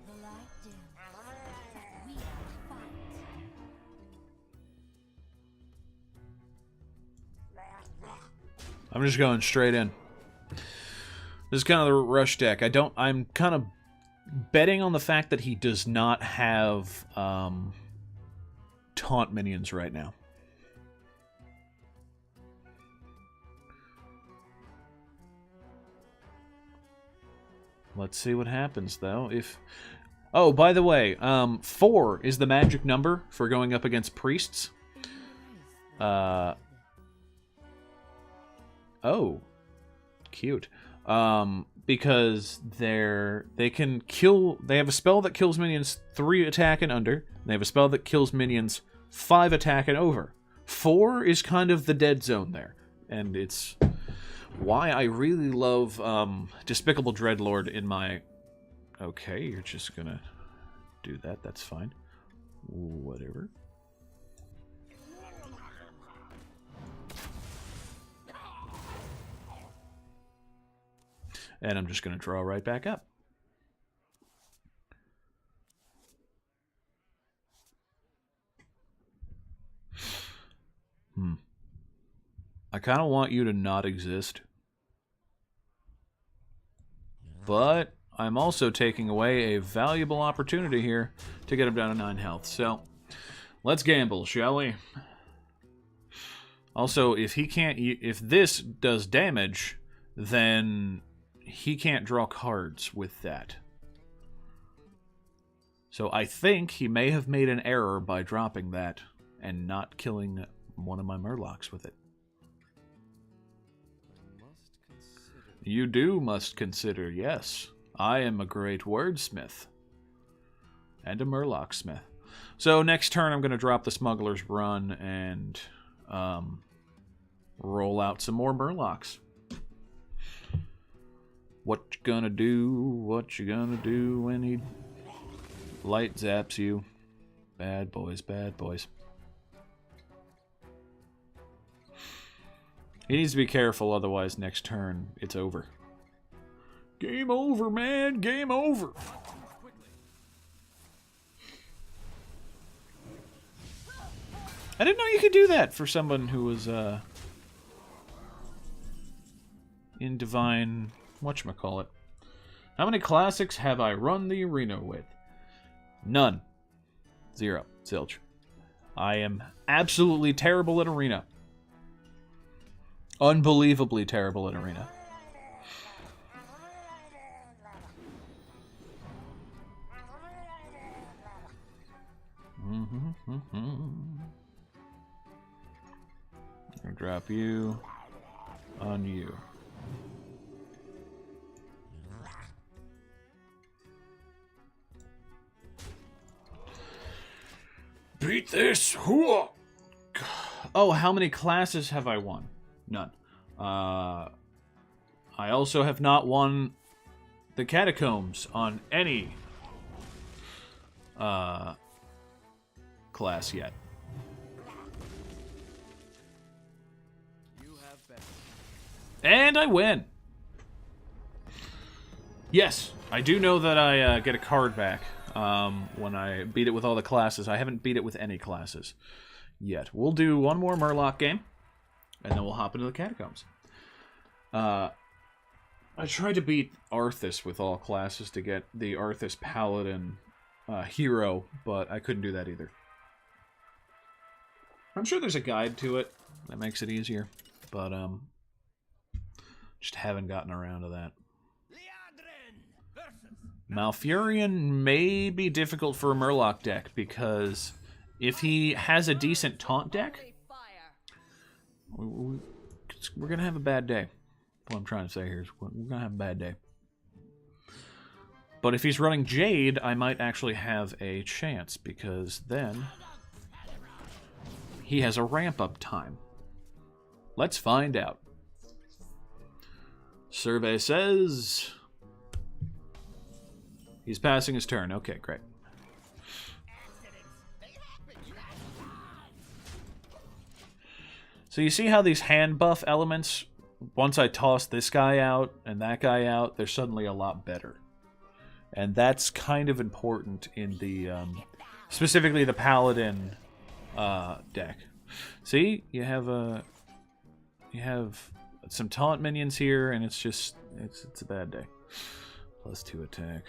The light dims, but we fight. I'm just going straight in. This is kind of the rush deck. I'm kind of betting on the fact that he does not have taunt minions right now. Let's see what happens, though. Oh, by the way, 4 is the magic number for going up against priests. Oh. Cute. Because they can kill... They have a spell that kills minions 3 attack and under. And they have a spell that kills minions 5 attack and over. 4 is kind of the dead zone there. And it's... why I really love Despicable Dreadlord in my... Okay, you're just gonna do that. That's fine. Whatever. And I'm just gonna draw right back up. I kind of want you to not exist. But I'm also taking away a valuable opportunity here to get him down to 9 health. So, let's gamble, shall we? Also, if this does damage, then he can't draw cards with that. So I think he may have made an error by dropping that and not killing one of my Murlocs with it. You must consider, yes. I am a great wordsmith. And a Murloc smith. So next turn I'm going to drop the Smuggler's Run and roll out some more Murlocs. What you gonna do? What you gonna do when he light zaps you? Bad boys, bad boys. He needs to be careful, otherwise next turn it's over. Game over, man! Game over! I didn't know you could do that for someone who was in Divine... whatchamacallit. How many classics have I run the arena with? None. 0. Zilch. I am absolutely terrible at arena. Unbelievably terrible at arena. I'll drop you on you. Beat this! Hooah! Oh, how many classes have I won? None. I also have not won the Catacombs on any class yet. And I win! Yes, I do know that I get a card back when I beat it with all the classes. I haven't beat it with any classes yet. We'll do one more Murloc game, and then we'll hop into the Catacombs. I tried to beat Arthas with all classes to get the Arthas Paladin hero, but I couldn't do that either. I'm sure there's a guide to it that makes it easier, but just haven't gotten around to that. Malfurion may be difficult for a Murloc deck, because if he has a decent taunt deck, we're going to have a bad day. What I'm trying to say here is we're going to have a bad day. But if he's running Jade, I might actually have a chance, because then he has a ramp-up time. Let's find out. Survey says He's passing his turn. Okay, great. So you see how these hand buff elements, once I toss this guy out and that guy out, they're suddenly a lot better. And that's kind of important in the, specifically the Paladin deck. See, you have some taunt minions here, and it's just, it's a bad day. +2 attack.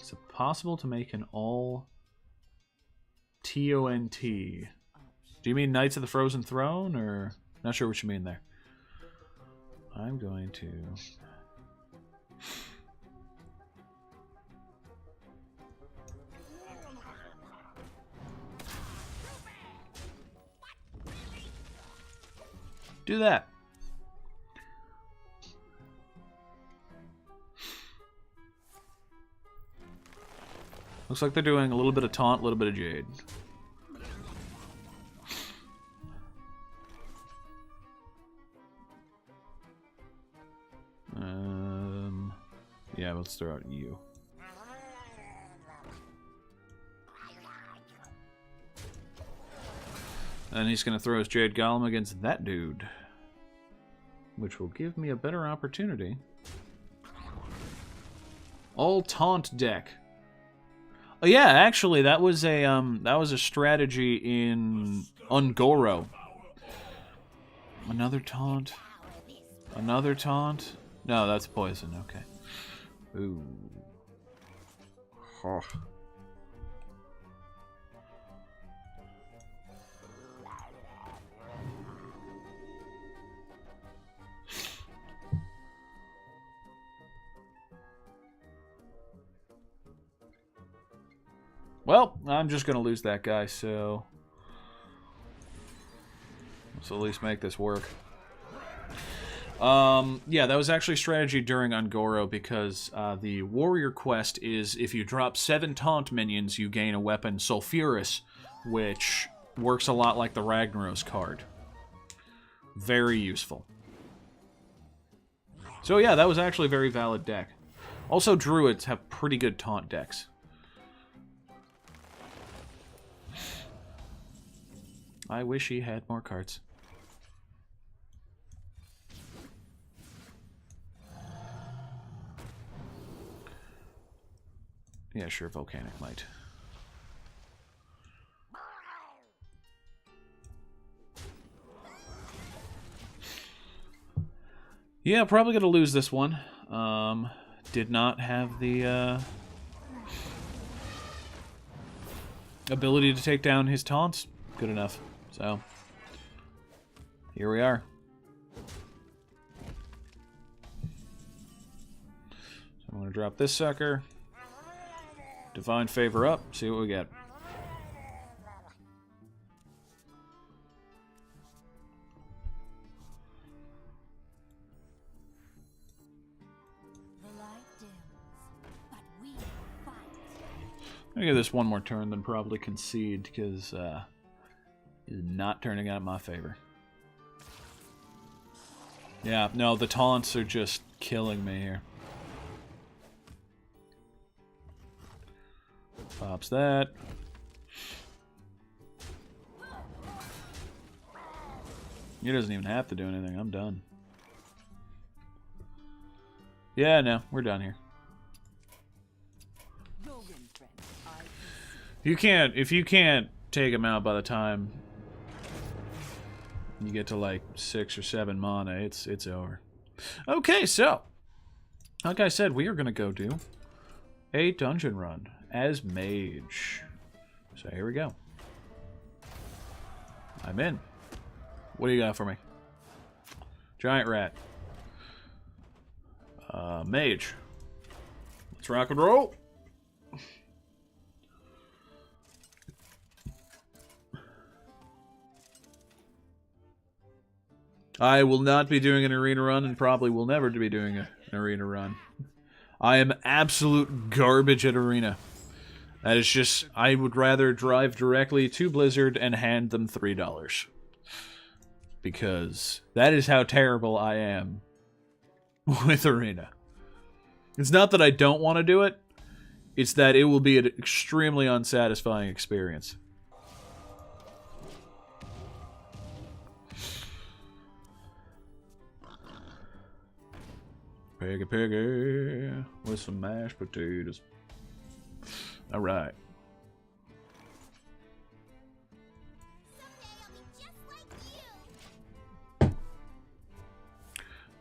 Is it possible to make an all TONT? Do you mean Knights of the Frozen Throne, or not sure what you mean there? I'm going to do that. Looks like they're doing a little bit of taunt, a little bit of jade. Yeah, let's throw out you. And he's going to throw his Jade Golem against that dude, which will give me a better opportunity. All taunt deck. Oh yeah, actually, that was a strategy in Ungoro. Another taunt. Another taunt. No, that's poison. Okay. Ooh. Oh. Well, I'm just going to lose that guy, so let's at least make this work. Yeah, that was actually strategy during Ungoro, because the warrior quest is if you drop 7 taunt minions, you gain a weapon Sulfurous, which works a lot like the Ragnaros card. Very useful. So yeah, that was actually a very valid deck. Also, druids have pretty good taunt decks. I wish he had more cards. Yeah, sure, Volcanic might. Yeah, probably gonna lose this one. Did not have the ability to take down his taunts good enough. So, here we are. So I'm going to drop this sucker. Divine Favor up. See what we get. The light dims, but we fight. I'm going to give this one more turn, then probably concede, because is not turning out in my favor. Yeah, no, the taunts are just killing me here. Pops that. He doesn't even have to do anything. I'm done. Yeah, no, we're done here. If you can't take him out by the time you get to like 6 or 7 mana, it's over. Okay, so like I said, we are gonna go do a dungeon run as mage. So here we go. I'm in. What do you got for me? Giant rat. Mage. Let's rock and roll. I will not be doing an arena run, and probably will never be doing an arena run. I am absolute garbage at arena. That is just, I would rather drive directly to Blizzard and hand them $3. because that is how terrible I am with Arena. It's not that I don't want to do it, it's that it will be an extremely unsatisfying experience. Piggy piggy with some mashed potatoes. Alright.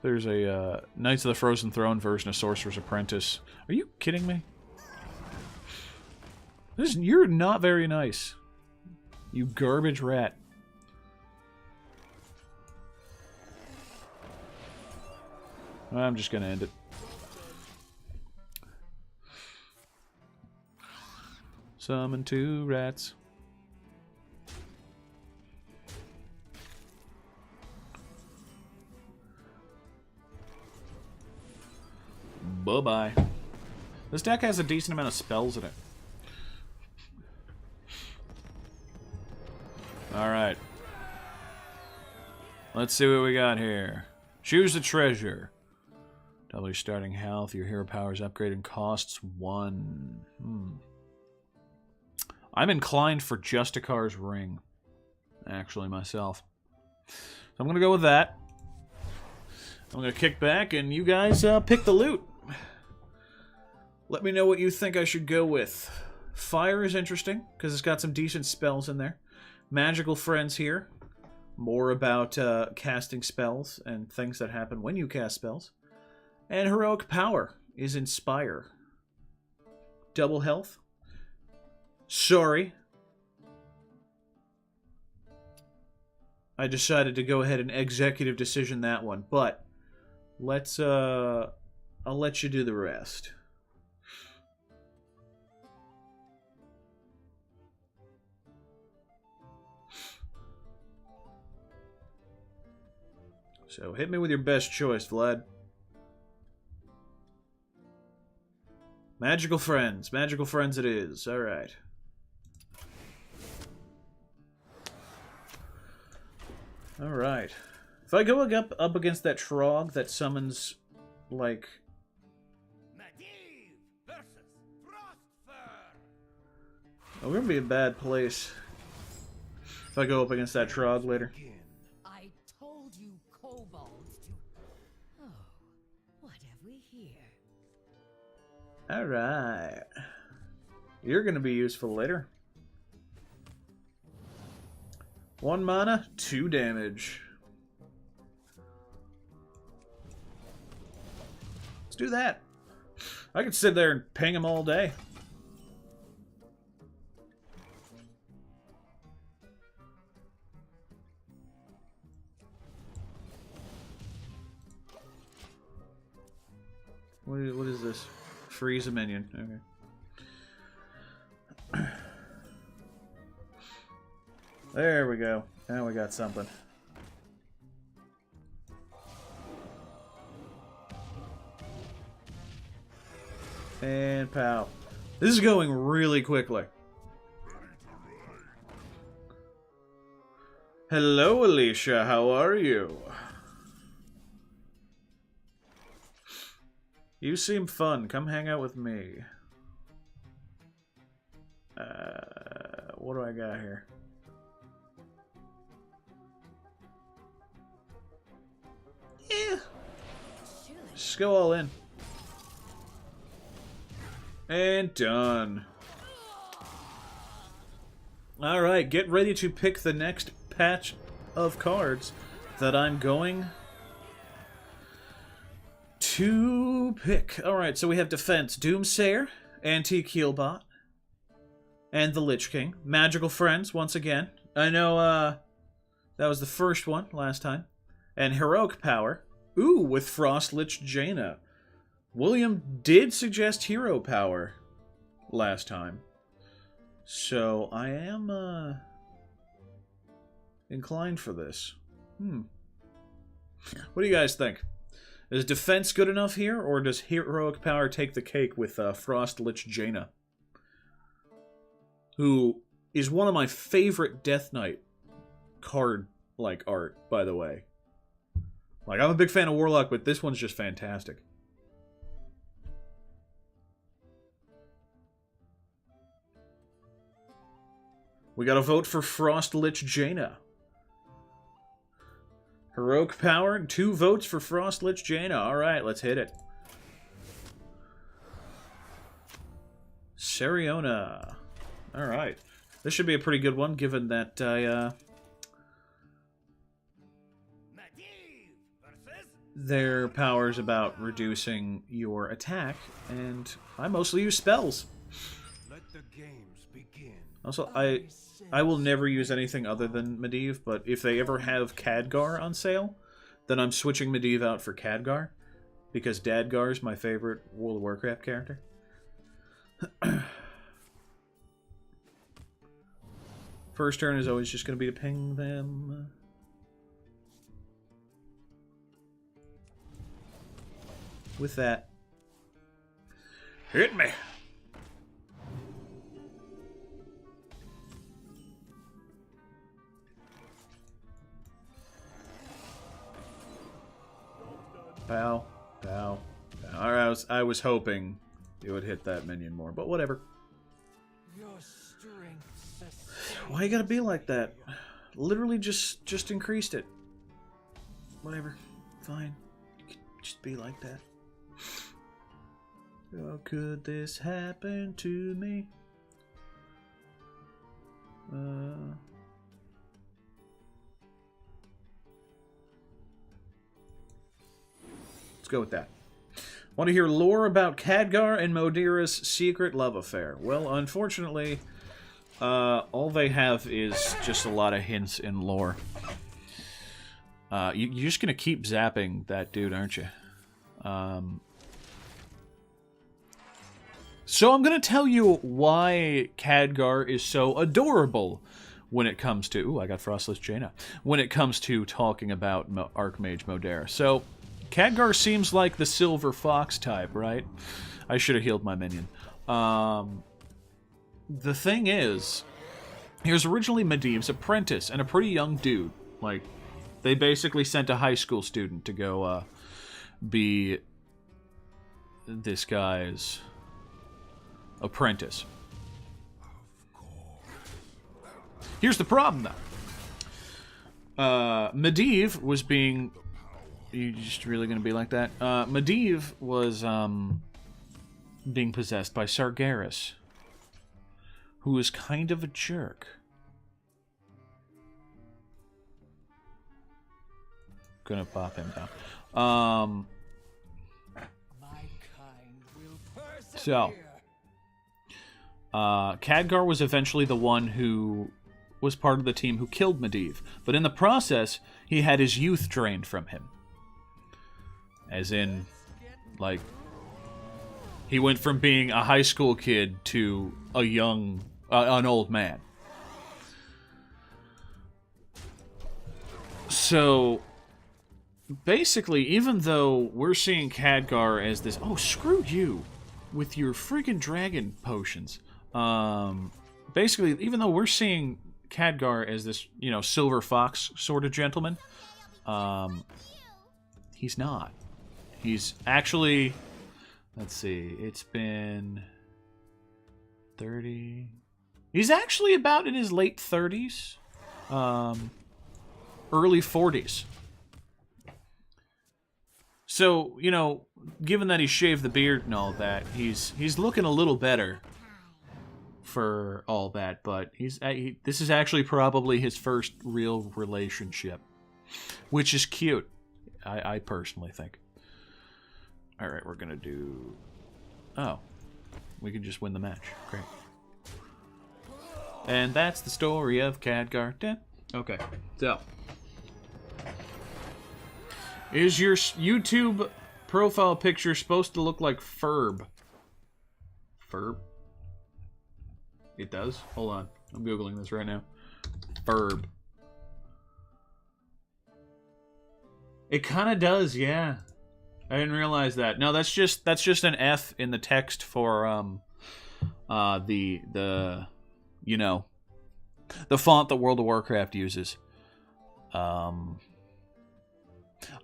There's a Knights of the Frozen Throne version of Sorcerer's Apprentice. Are you kidding me? You're not very nice. You garbage rat. I'm just gonna end it. Summon 2 rats. Bye-bye. This deck has a decent amount of spells in it. Alright. Let's see what we got here. Choose a treasure. Double your starting health. Your hero powers upgraded and costs 1. I'm inclined for Justicar's Ring. Actually, myself. So I'm going to go with that. I'm going to kick back and you guys pick the loot. Let me know what you think I should go with. Fire is interesting, because it's got some decent spells in there. Magical Friends here. More about casting spells and things that happen when you cast spells. And Heroic Power is Inspire. Double health. Sorry. I decided to go ahead and executive decision that one, but let's I'll let you do the rest. So hit me with your best choice, Vlad. Magical Friends. Magical Friends it is. Alright. Alright. If I go up against that Trog that summons, like... Oh, we're gonna be in a bad place. If I go up against that Trog later. I told you kobolds to... Oh, what have we here? Alright. You're gonna be useful later. 1 mana, 2 damage. Let's do that. I could sit there and ping him all day. What is this? Freeze a minion. Okay. There we go. Now we got something. And pow. This is going really quickly. Hello, Alicia. How are you? You seem fun. Come hang out with me. What do I got here? Yeah. Just go all in. And done. Alright, get ready to pick the next patch of cards that I'm going to pick. Alright, so we have Defense, Doomsayer, Antique Healbot, and the Lich King. Magical Friends, once again. I know, that was the first one last time. And Heroic Power. Ooh, with Frost Lich Jaina. William did suggest Hero Power last time. So, I am, inclined for this. What do you guys think? Is Defense good enough here, or does Heroic Power take the cake with Frost Lich Jaina? Who is one of my favorite Death Knight card like, art, by the way. Like, I'm a big fan of Warlock, but this one's just fantastic. We got a vote for Frostlich Jaina. Heroic power, 2 votes for Frostlich Jaina. Alright, let's hit it. Seriona. Alright. This should be a pretty good one, given that their power is about reducing your attack, and I mostly use spells. Let the games begin. Also, I will never use anything other than Medivh, but if they ever have Khadgar on sale, then I'm switching Medivh out for Khadgar, because Dadgar is my favorite World of Warcraft character. First turn is always just going to be to ping them. With that, hit me! Pow, pow, pow. Alright, I was hoping it would hit that minion more, but whatever. Why you gotta be like that? Literally just increased it. Whatever. Fine. Just be like that. How could this happen to me? Let's go with that. Want to hear lore about Khadgar and Modira's secret love affair? Well, unfortunately, all they have is just a lot of hints in lore. You're just gonna keep zapping that dude, aren't you? So I'm gonna tell you why Khadgar is so adorable when it comes to... Ooh, I got Frostlich Jaina. When it comes to talking about Archmage Modera. So, Khadgar seems like the Silver Fox type, right? I should have healed my minion. The thing is, he was originally Medivh's apprentice, and a pretty young dude. Like, they basically sent a high school student to go be this guy's apprentice. Here's the problem, though. Medivh was being... You just really gonna be like that? Medivh was being possessed by Sargeras, who is kind of a jerk. Gonna pop him down. So, Khadgar was eventually the one who was part of the team who killed Medivh, but in the process, he had his youth drained from him. As in, like, he went from being a high school kid to a young, an old man. So, basically, even though we're seeing Khadgar as this... Oh, screw you with your friggin' dragon potions. Basically, even though we're seeing Khadgar as this, you know, Silver Fox sort of gentleman, he's not. He's actually... Let's see, it's been 30... He's actually about in his late 30s. Early 40s. So, you know, given that he shaved the beard and all that, he's looking a little better for all that, but this is actually probably his first real relationship, which is cute, I personally think. Alright, we're gonna do... Oh. We can just win the match. Great. And that's the story of Khadgar. Okay, so... Is your YouTube profile picture supposed to look like Ferb? Ferb? It does? Hold on. I'm Googling this right now. Ferb. It kind of does, yeah. I didn't realize that. No, that's just an F in the text for the you know, the font that World of Warcraft uses. I'm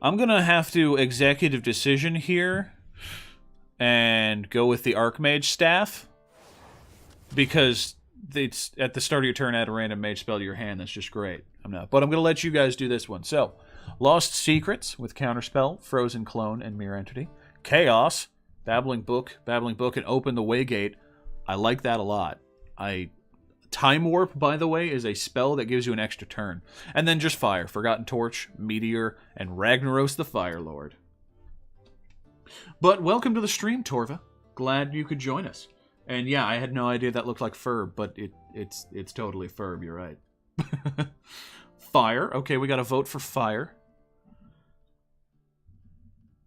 gonna have to executive decision here and go with the Archmage staff, because it's at the start of your turn, add a random mage spell to your hand. That's just great. But I'm gonna let you guys do this one. So, Lost Secrets with Counterspell, Frozen Clone, and Mirror Entity. Chaos, Babbling Book, and Open the Waygate. I like that a lot. Time Warp, by the way, is a spell that gives you an extra turn. And then just Fire, Forgotten Torch, Meteor, and Ragnaros the Fire Lord. But welcome to the stream, Torva. Glad you could join us. And yeah, I had no idea that looked like Ferb, but it's totally Ferb, you're right. Fire. Okay, we got a vote for Fire.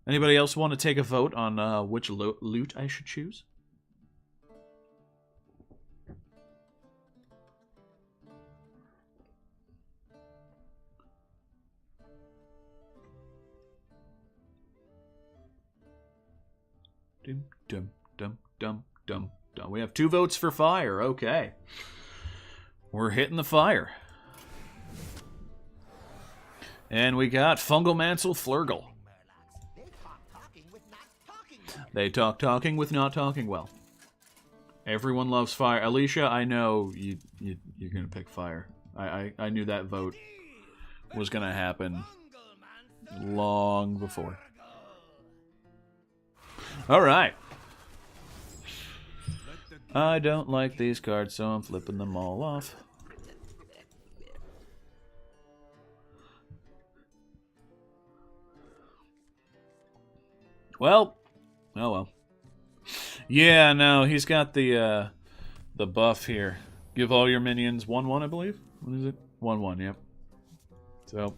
Anybody else want to take a vote on which loot I should choose? Dum, dum, dum, dum, dum, dum. We have 2 votes for Fire. Okay. We're hitting the fire. And we got Fungal Mansel Flurgle. They talk talking with not talking well. Everyone loves Fire. Alicia, I know you're going to pick Fire. I knew that vote was going to happen long before. Alright. I don't like these cards, so I'm flipping them all off. Well. Oh well. Yeah, no, he's got the buff here. Give all your minions 1/1, I believe. What is it? 1/1, yep. So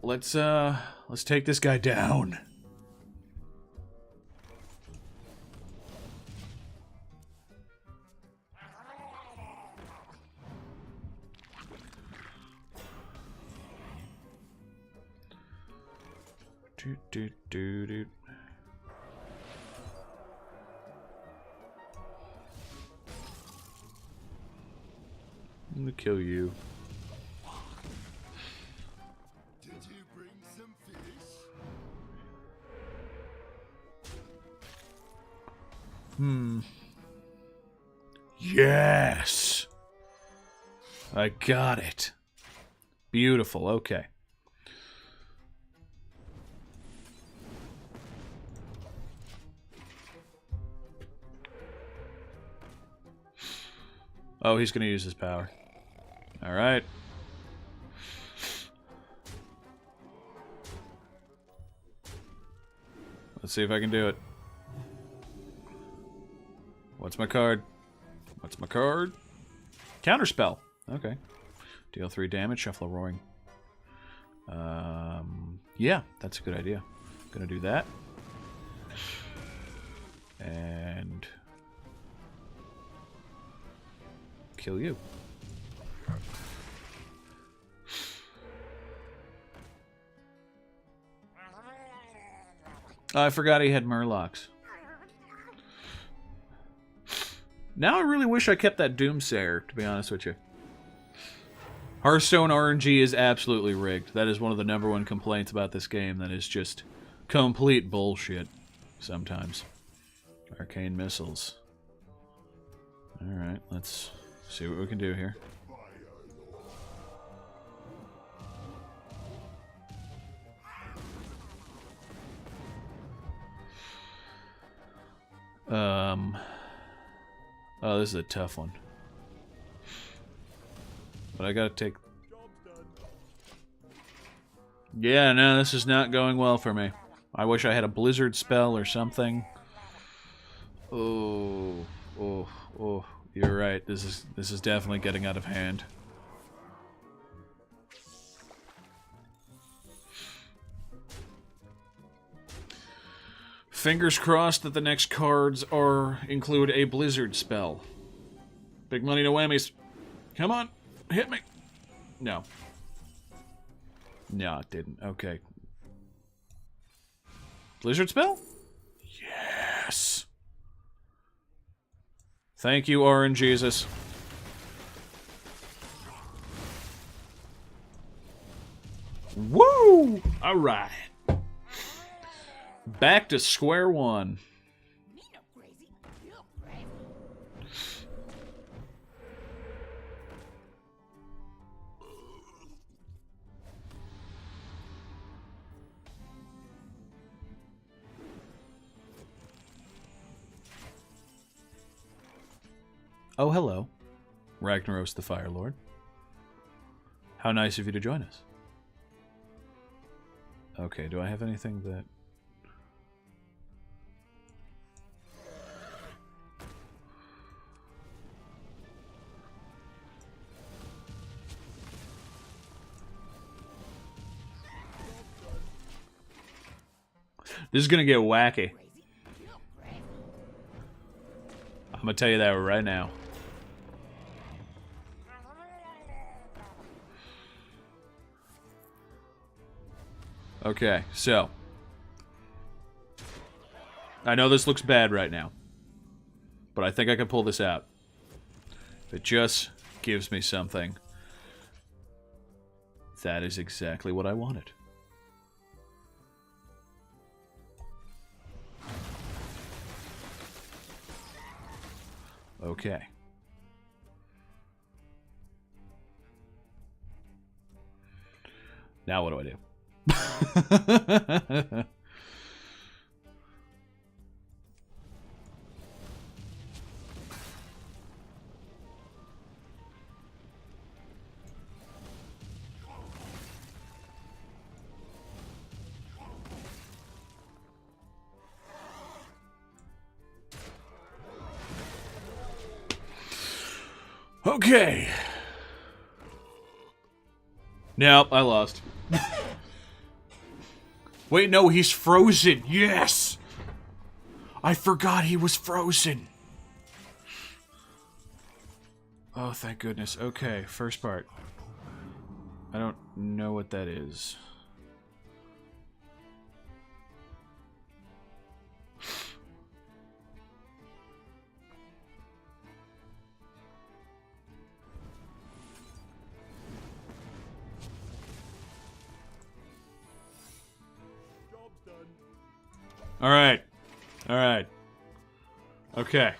let's take this guy down. Do. I'm gonna kill you. Did you bring some fish? Yes! I got it. Beautiful, okay. Oh, he's going to use his power. Alright. Let's see if I can do it. What's my card? What's my card? Counterspell. Okay. Deal 3 damage, shuffle a roaring. Yeah, that's a good idea. Gonna do that. And kill you. Oh, I forgot he had Murlocs. Now I really wish I kept that Doomsayer, to be honest with you. Hearthstone RNG is absolutely rigged. That is one of the #1 complaints about this game. That is just complete bullshit sometimes. Arcane Missiles. Alright, let's see what we can do here. Oh, this is a tough one. But I gotta take... Yeah, no, this is not going well for me. I wish I had a blizzard spell or something. Oh, you're right. This is definitely getting out of hand. Fingers crossed that the next cards include a blizzard spell. Big money, no whammies. Come on, hit me. No. No, it didn't. Okay. Blizzard spell? Yes. Thank you, RNGesus. Woo! Alright. Back to square one. Me no crazy. You crazy. Oh, hello. Ragnaros the Fire Lord. How nice of you to join us. Okay, do I have anything that... This is gonna get wacky. I'm gonna tell you that right now. Okay, so I know this looks bad right now, but I think I can pull this out. If it just gives me something, that is exactly what I wanted. Okay. Now what do I do? Okay. Nope, I lost. Wait, no, he's frozen. Yes! I forgot he was frozen. Oh, thank goodness. Okay, first part. I don't know what that is. Alright. Alright. Okay.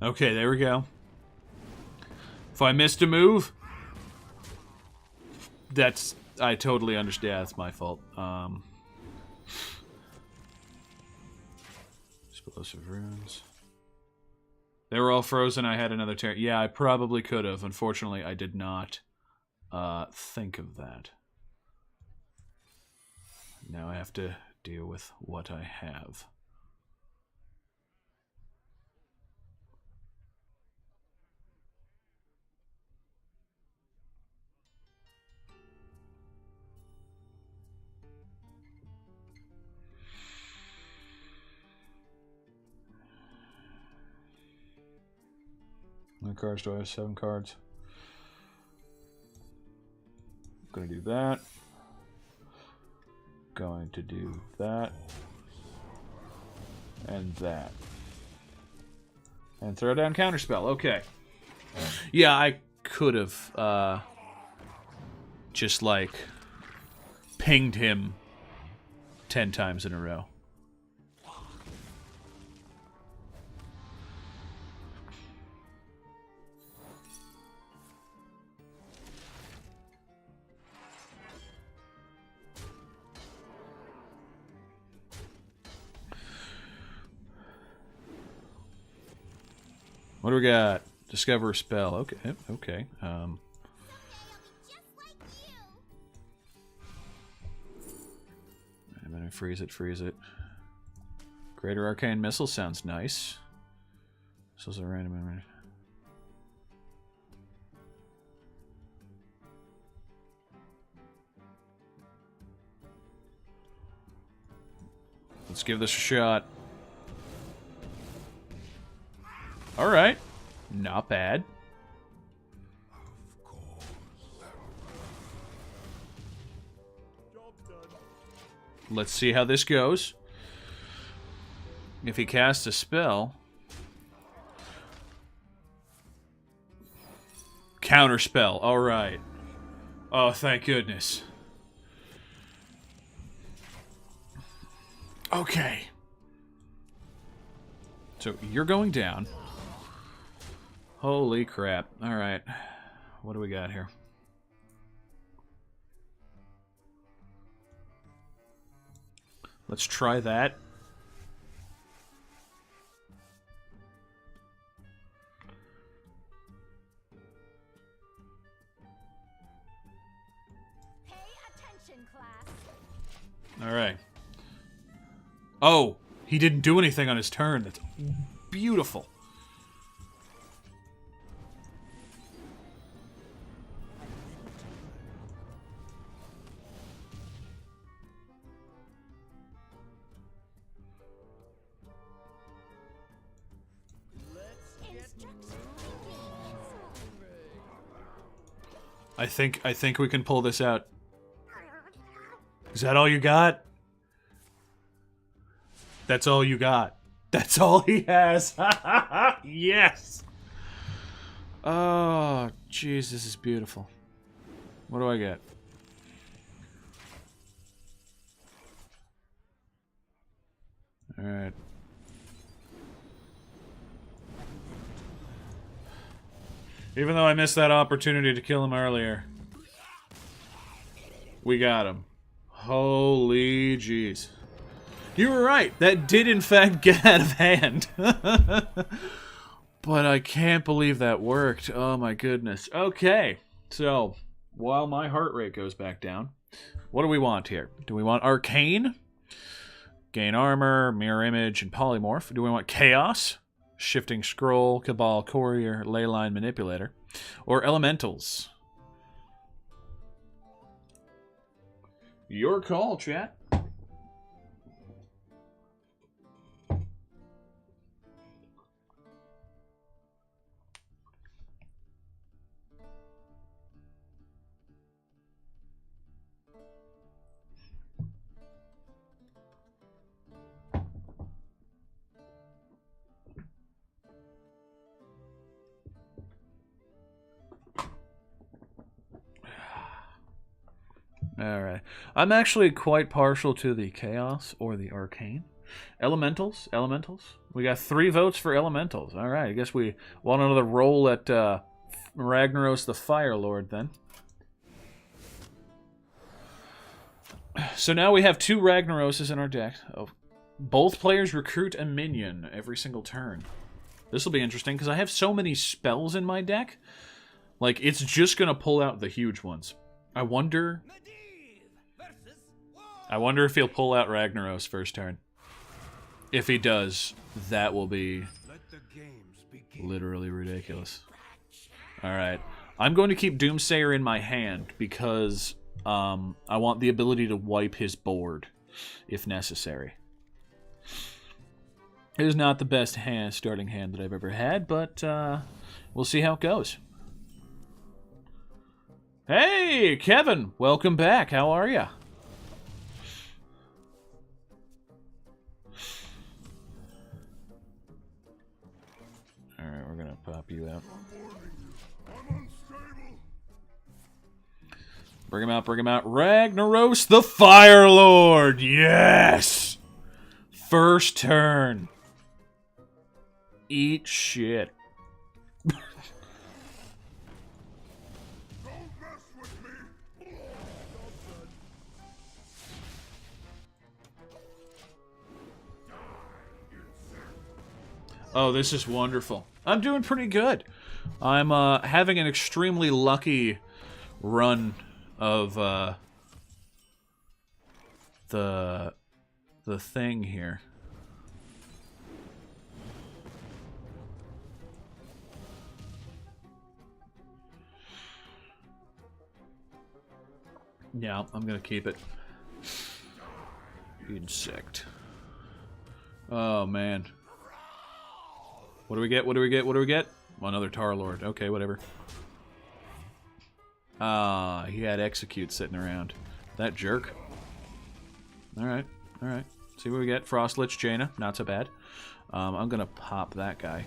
Okay, there we go. If I missed a move, that's... I totally understand. That's my fault. Explosive runes. They were all frozen. I had another turn. Yeah, I probably could have. Unfortunately, I did not think of that. Now I have to deal with what I have. How many cards do I have? 7 cards. Going to do that. Going to do that. And that. And throw down Counterspell. Okay. Yeah, I could have just like pinged him 10 times in a row. What do we got? Discover a spell. Okay, okay. I'm gonna freeze it, freeze it. Greater Arcane Missile sounds nice. Missiles are random. Let's give this a shot. Alright. Not bad. Let's see how this goes. If he casts a spell, Counterspell. All right. Oh, thank goodness. Okay. So you're going down. Holy crap. All right. What do we got here? Let's try that. Pay attention, class. All right. Oh, he didn't do anything on his turn. That's beautiful. I think we can pull this out. Is that all you got? That's all you got. That's all he has. Yes. Oh, jeez, this is beautiful. What do I get? All right. Even though I missed that opportunity to kill him earlier, we got him. Holy jeez. You were right. That did, in fact, get out of hand. But I can't believe that worked. Oh, my goodness. Okay. So, while my heart rate goes back down, what do we want here? Do we want Arcane? Gain Armor, Mirror Image, and Polymorph. Do we want Chaos? Shifting Scroll, Cabal Courier, Leyline Manipulator. Or Elementals? Your call, chat. Alright. I'm actually quite partial to the Chaos or the Arcane. Elementals? Elementals? We got 3 votes for Elementals. Alright, I guess we want another roll at Ragnaros the Fire Lord then. So now we have 2 Ragnaroses in our deck. Oh, both players recruit a minion every single turn. This will be interesting because I have so many spells in my deck. Like, it's just going to pull out the huge ones. I wonder if he'll pull out Ragnaros first turn. If he does, that will be literally ridiculous. Alright. I'm going to keep Doomsayer in my hand because I want the ability to wipe his board if necessary. It is not the best starting hand that I've ever had, but we'll see how it goes. Hey, Kevin! Welcome back. How are ya? Alright, we're gonna pop you out. Bring him out, bring him out. Ragnaros the Fire Lord! Yes! First turn. Eat shit. Oh, this is wonderful. I'm doing pretty good. I'm having an extremely lucky run of the thing here. Yeah, I'm gonna keep it. Insect. Oh man. What do we get? What do we get? What do we get? Well, another Tar Lord. Okay, whatever. Ah, he had Execute sitting around. That jerk. Alright, alright. See what we get. Frostlich Jaina. Not so bad. I'm gonna pop that guy.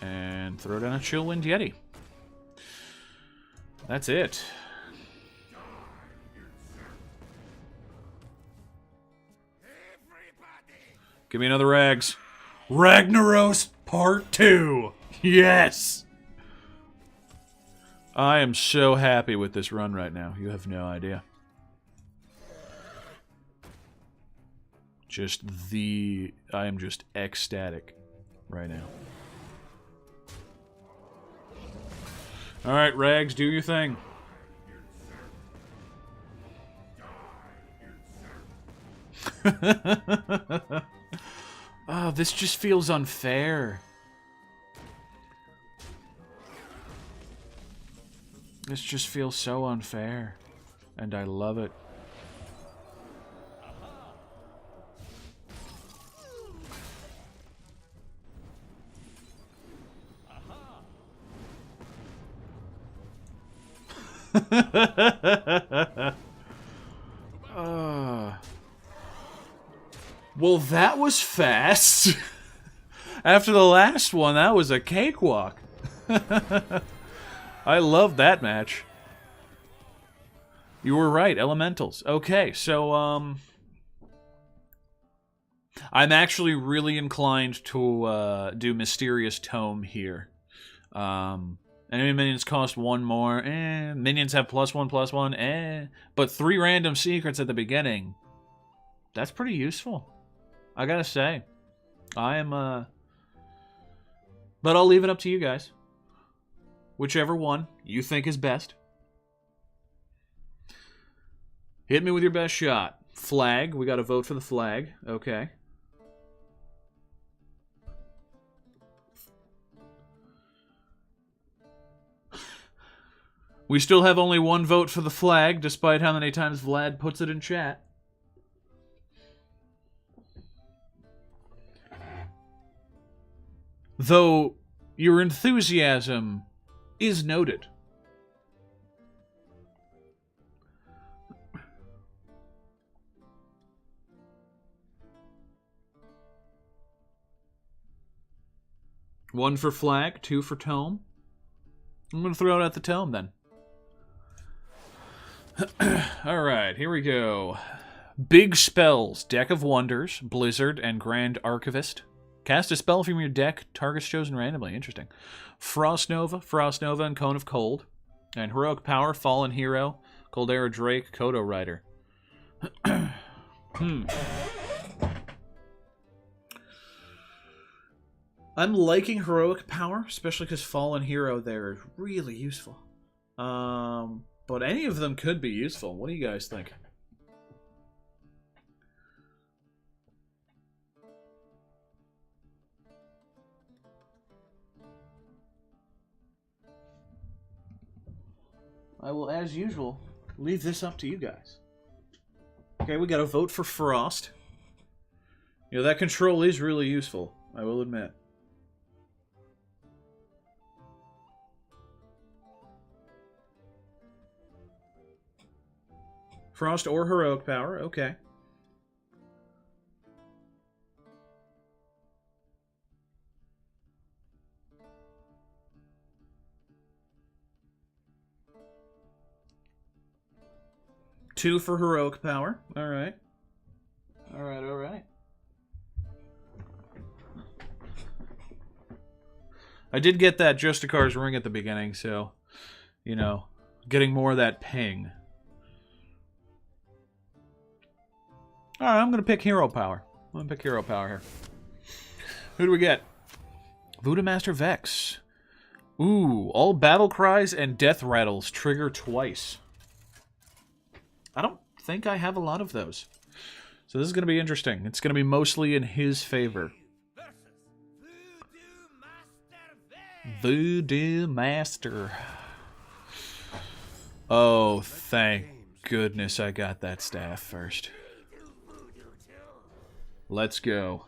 And throw down a Chillwind Yeti. That's it. Give me another Rags. Ragnaros Part 2. Yes! I am so happy with this run right now. You have no idea. I am just ecstatic right now. Alright, Rags, do your thing. Oh, this just feels unfair. This just feels so unfair. And I love it. Well, that was fast. After the last one, that was a cakewalk. I love that match. You were right, elementals. Okay, so, I'm actually really inclined to do Mysterious Tome here. Enemy minions cost 1 more. Minions have +1/+1. But 3 random secrets at the beginning. That's pretty useful. I gotta say. I am, But I'll leave it up to you guys. Whichever one you think is best. Hit me with your best shot. Flag. We gotta vote for the flag. Okay. We still have only 1 vote for the flag, despite how many times Vlad puts it in chat. Though, your enthusiasm is noted. One for flag, 2 for tome. I'm going to throw it at the tome, then. Alright, here we go. Big spells. Deck of Wonders, Blizzard, and Grand Archivist. Cast a spell from your deck. Targets chosen randomly. Interesting. Frost Nova, and Cone of Cold. And Heroic Power, Fallen Hero, Coldera Drake, Kodo Rider. I'm liking Heroic Power, especially because Fallen Hero there is really useful. But any of them could be useful. What do you guys think? I will, as usual, leave this up to you guys. Okay, we gotta vote for Frost. You know, that control is really useful, I will admit. Frost or Heroic Power, okay. Two for Heroic Power. Alright. Alright. I did get that Justicar's Ring at the beginning, so, you know, getting more of that ping. Alright, I'm going to pick Hero Power. I'm going to pick Hero Power here. Who do we get? Voodoo Master Vex. Ooh, all battle cries and death rattles trigger twice. I don't think I have a lot of those. So this is going to be interesting. It's going to be mostly in his favor. Voodoo Master. Oh, thank goodness I got that staff first. Let's go.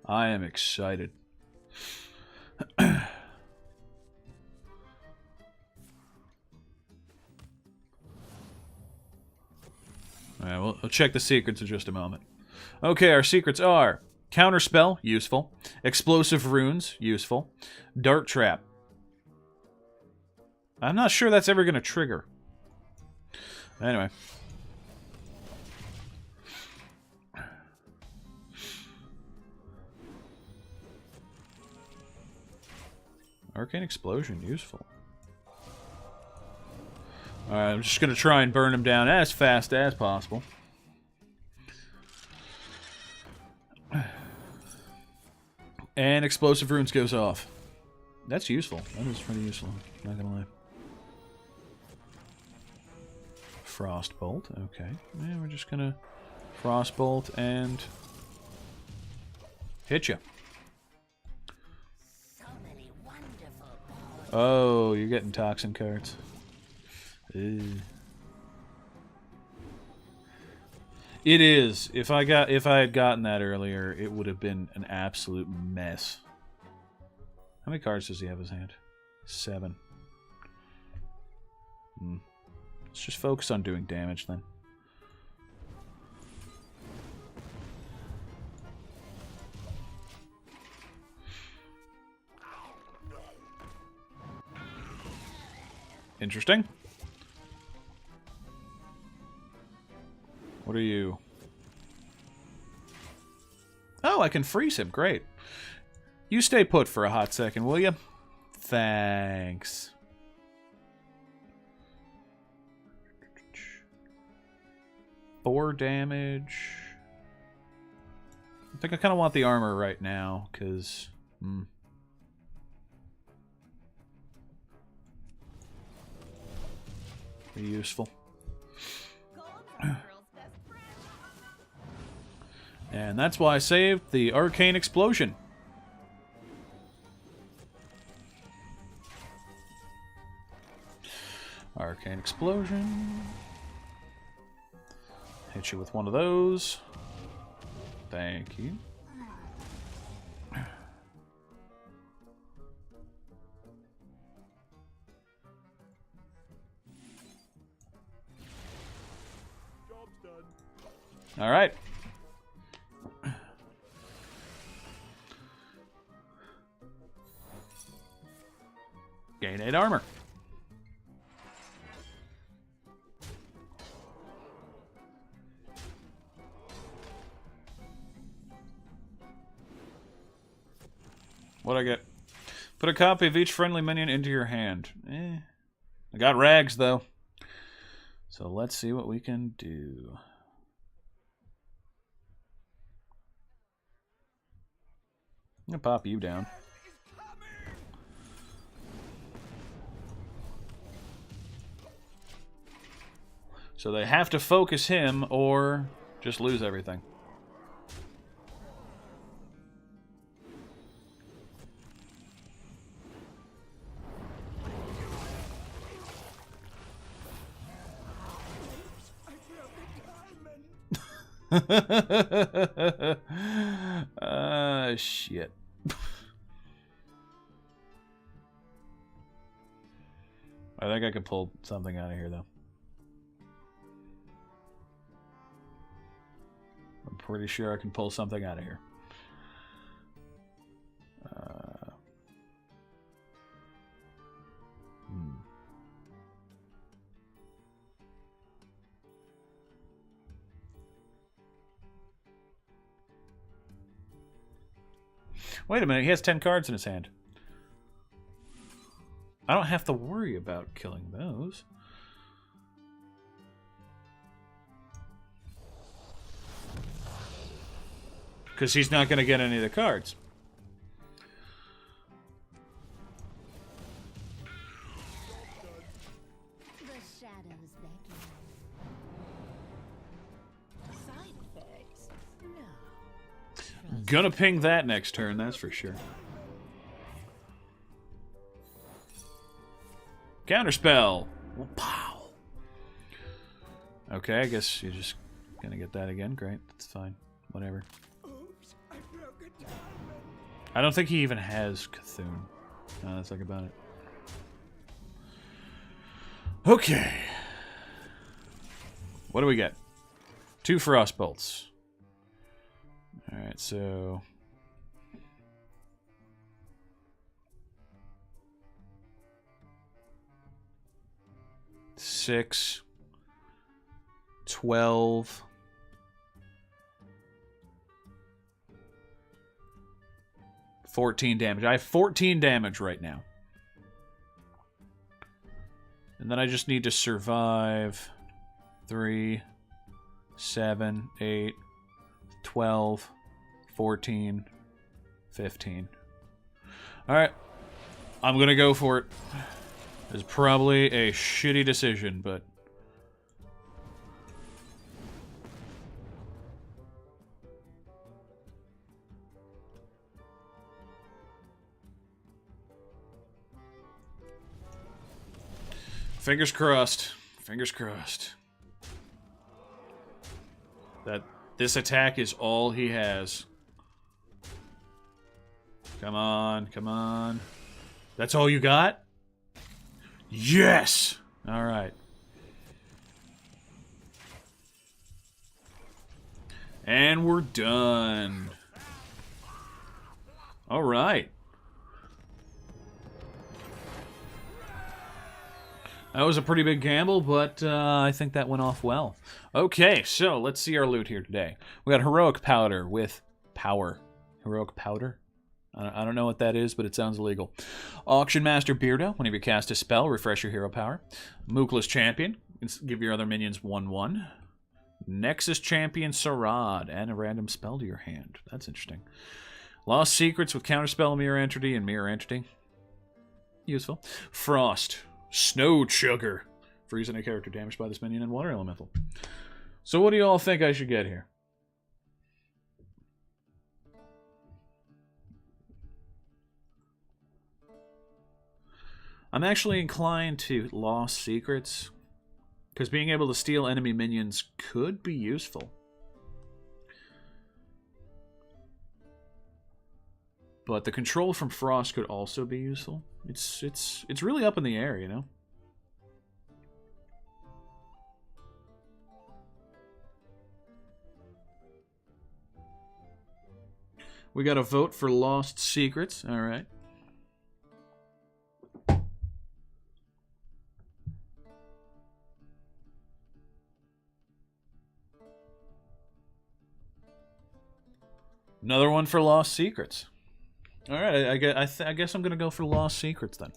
I am excited. Alright, we'll check the secrets in just a moment. Okay, our secrets are Counterspell, useful. Explosive Runes, useful. Dart Trap. I'm not sure that's ever going to trigger. Anyway. Arcane Explosion, useful. Alright, I'm just going to try and burn him down as fast as possible. And Explosive Runes goes off. That's useful. That is pretty useful. Not gonna lie. Frostbolt, okay. Yeah, we're just gonna Frostbolt and hit you. So many wonderful balls. Oh, you're getting toxin cards. Ew. It is. If I had gotten that earlier, it would have been an absolute mess. How many cards does he have in his hand? 7. Let's just focus on doing damage then. Interesting. What are you? Oh, I can freeze him. Great. You stay put for a hot second, will you? Thanks. Four damage. I think I kind of want the armor right now, because... Be useful. And that's why I saved the Arcane Explosion. Arcane Explosion. Hit you with one of those. Thank you. Job's done. All right. Gain 8 armor. What'd I get? Put a copy of each friendly minion into your hand. I got rags, though. So let's see what we can do. I'm gonna pop you down. So they have to focus him or just lose everything. Shit. I think I could pull something out of here, though. I'm pretty sure I can pull something out of here. Wait a minute, he has 10 cards in his hand. I don't have to worry about killing those. Because he's not going to get any of the cards. The shadows beckon. Side effects? No. Gonna ping that next turn, that's for sure. Counterspell. Pow. Okay, I guess you're just gonna get that again. Great, that's fine. Whatever. Oops, I broke a diamond. I don't think he even has Cthulhu. Now let's think about it. Okay. What do we get? 2 Frost Bolts. Alright, so... 6, 12, 14 damage. I have 14 damage right now. And then I just need to survive 3, 7, 8, 12, 14, 15. Alright. I'm gonna go for it. It's probably a shitty decision, but... Fingers crossed. Fingers crossed. That this attack is all he has. Come on, come on. That's all you got? Yes! Alright. And we're done. Alright. That was a pretty big gamble, but I think that went off well. Okay, so let's see our loot here today. We got Heroic Powder with Power. Heroic Powder? I don't know what that is, but it sounds illegal. Auction Master Beardo. Whenever you cast a spell, refresh your hero power. Mookless Champion. Give your other minions 1/1. Nexus Champion Sarad. Add a random spell to your hand. That's interesting. Lost Secrets with Counterspell, Mirror Entity, and Mirror Entity. Useful. Frost. Snow Sugar. Freeze any character damaged by this minion and Water Elemental. So what do you all think I should get here? I'm actually inclined to Lost Secrets, because being able to steal enemy minions could be useful. But the control from Frost could also be useful. It's really up in the air, you know? We got a vote for Lost Secrets. All right. Another one for Lost Secrets. All right, I guess I'm going to go for Lost Secrets then.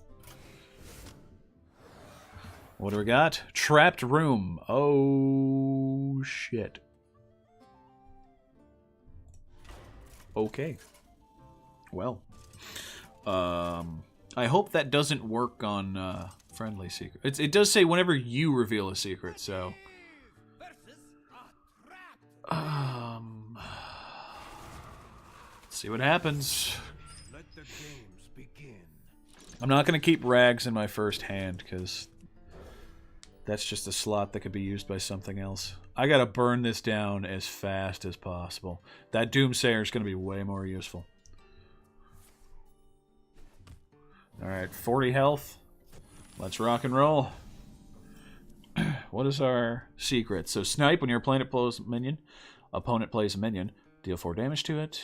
What do we got? Trapped Room. Oh, shit. Okay. Well. I hope that doesn't work on friendly secrets. It does say whenever you reveal a secret, so... see what happens. Let the games begin. I'm not going to keep rags in my first hand, because that's just a slot that could be used by something else. I got to burn this down as fast as possible. That Doomsayer is going to be way more useful. Alright, 40 health. Let's rock and roll. What is our secret? So Snipe, when your opponent plays a minion, deal 4 damage to it.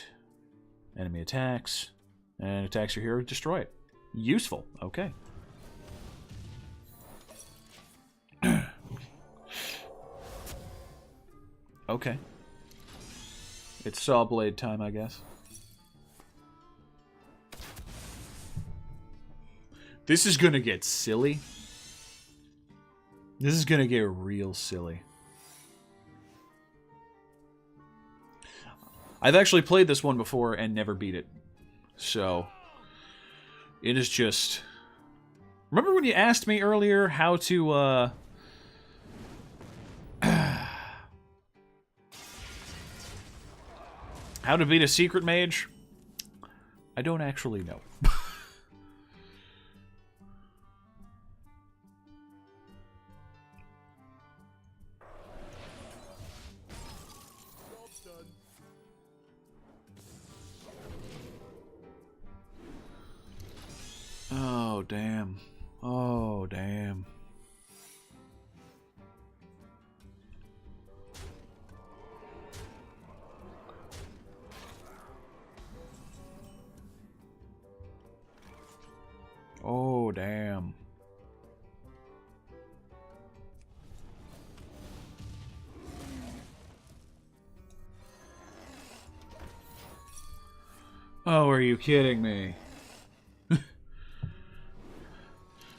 Enemy attacks. And attacks your hero, destroy it. Useful. Okay. Okay. It's Saw Blade time, I guess. This is gonna get silly. This is gonna get real silly. I've actually played this one before and never beat it. So, it is just... Remember when you asked me earlier how to, how to beat a secret mage? I don't actually know. Oh, damn. Oh, damn. Oh, damn. Oh, are you kidding me?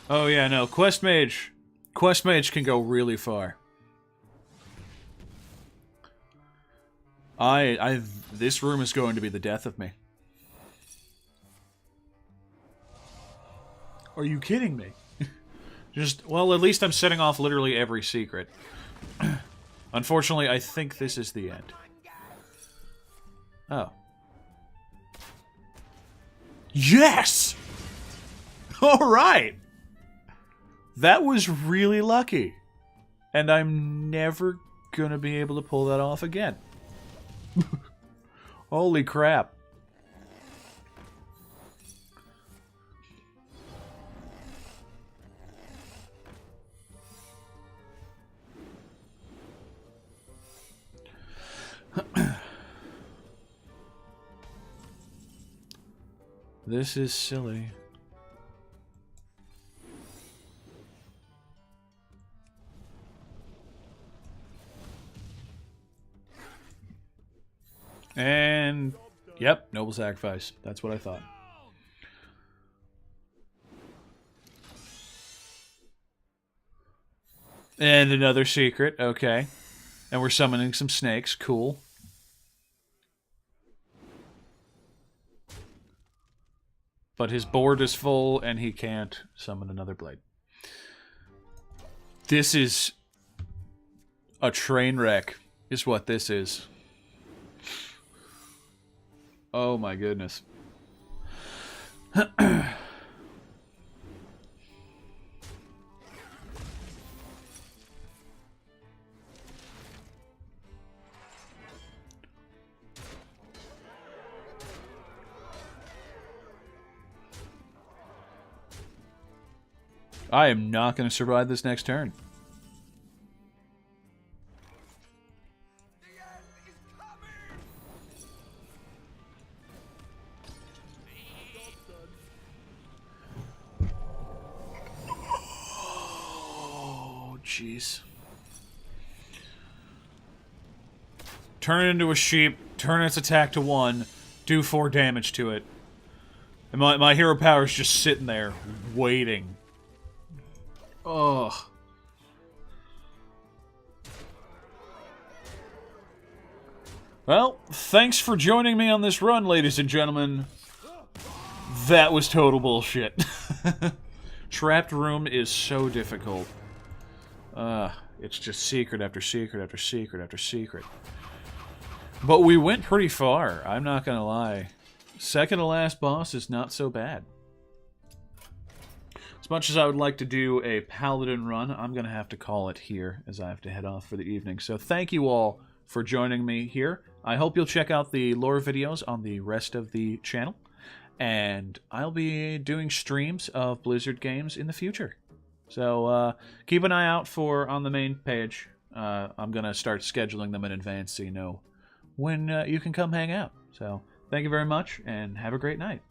Oh yeah, no, Quest Mage can go really far. This room is going to be the death of me. Are you kidding me? Well, at least I'm setting off literally every secret. Unfortunately, I think this is the end. Oh. Yes! Alright! That was really lucky. And I'm never gonna be able to pull that off again. Holy crap. This is silly. And, yep, noble sacrifice. That's what I thought. And another secret, okay. And we're summoning some snakes, cool. But his board is full, and he can't summon another blade. This is a train wreck, is what this is. Oh my goodness. I am not going to survive this next turn. Oh, jeez. Turn it into a sheep, turn its attack to 1, do 4 damage to it. And my hero power is just sitting there, waiting. Ugh. Well, thanks for joining me on this run, ladies and gentlemen. That was total bullshit. Trapped room is so difficult. It's just secret after secret after secret after secret. But we went pretty far, I'm not gonna lie. Second to last boss is not so bad. As much as I would like to do a paladin run, I'm going to have to call it here as I have to head off for the evening. So thank you all for joining me here. I hope you'll check out the lore videos on the rest of the channel. And I'll be doing streams of Blizzard games in the future. So keep an eye out for on the main page. I'm going to start scheduling them in advance so you know when you can come hang out. So thank you very much and have a great night.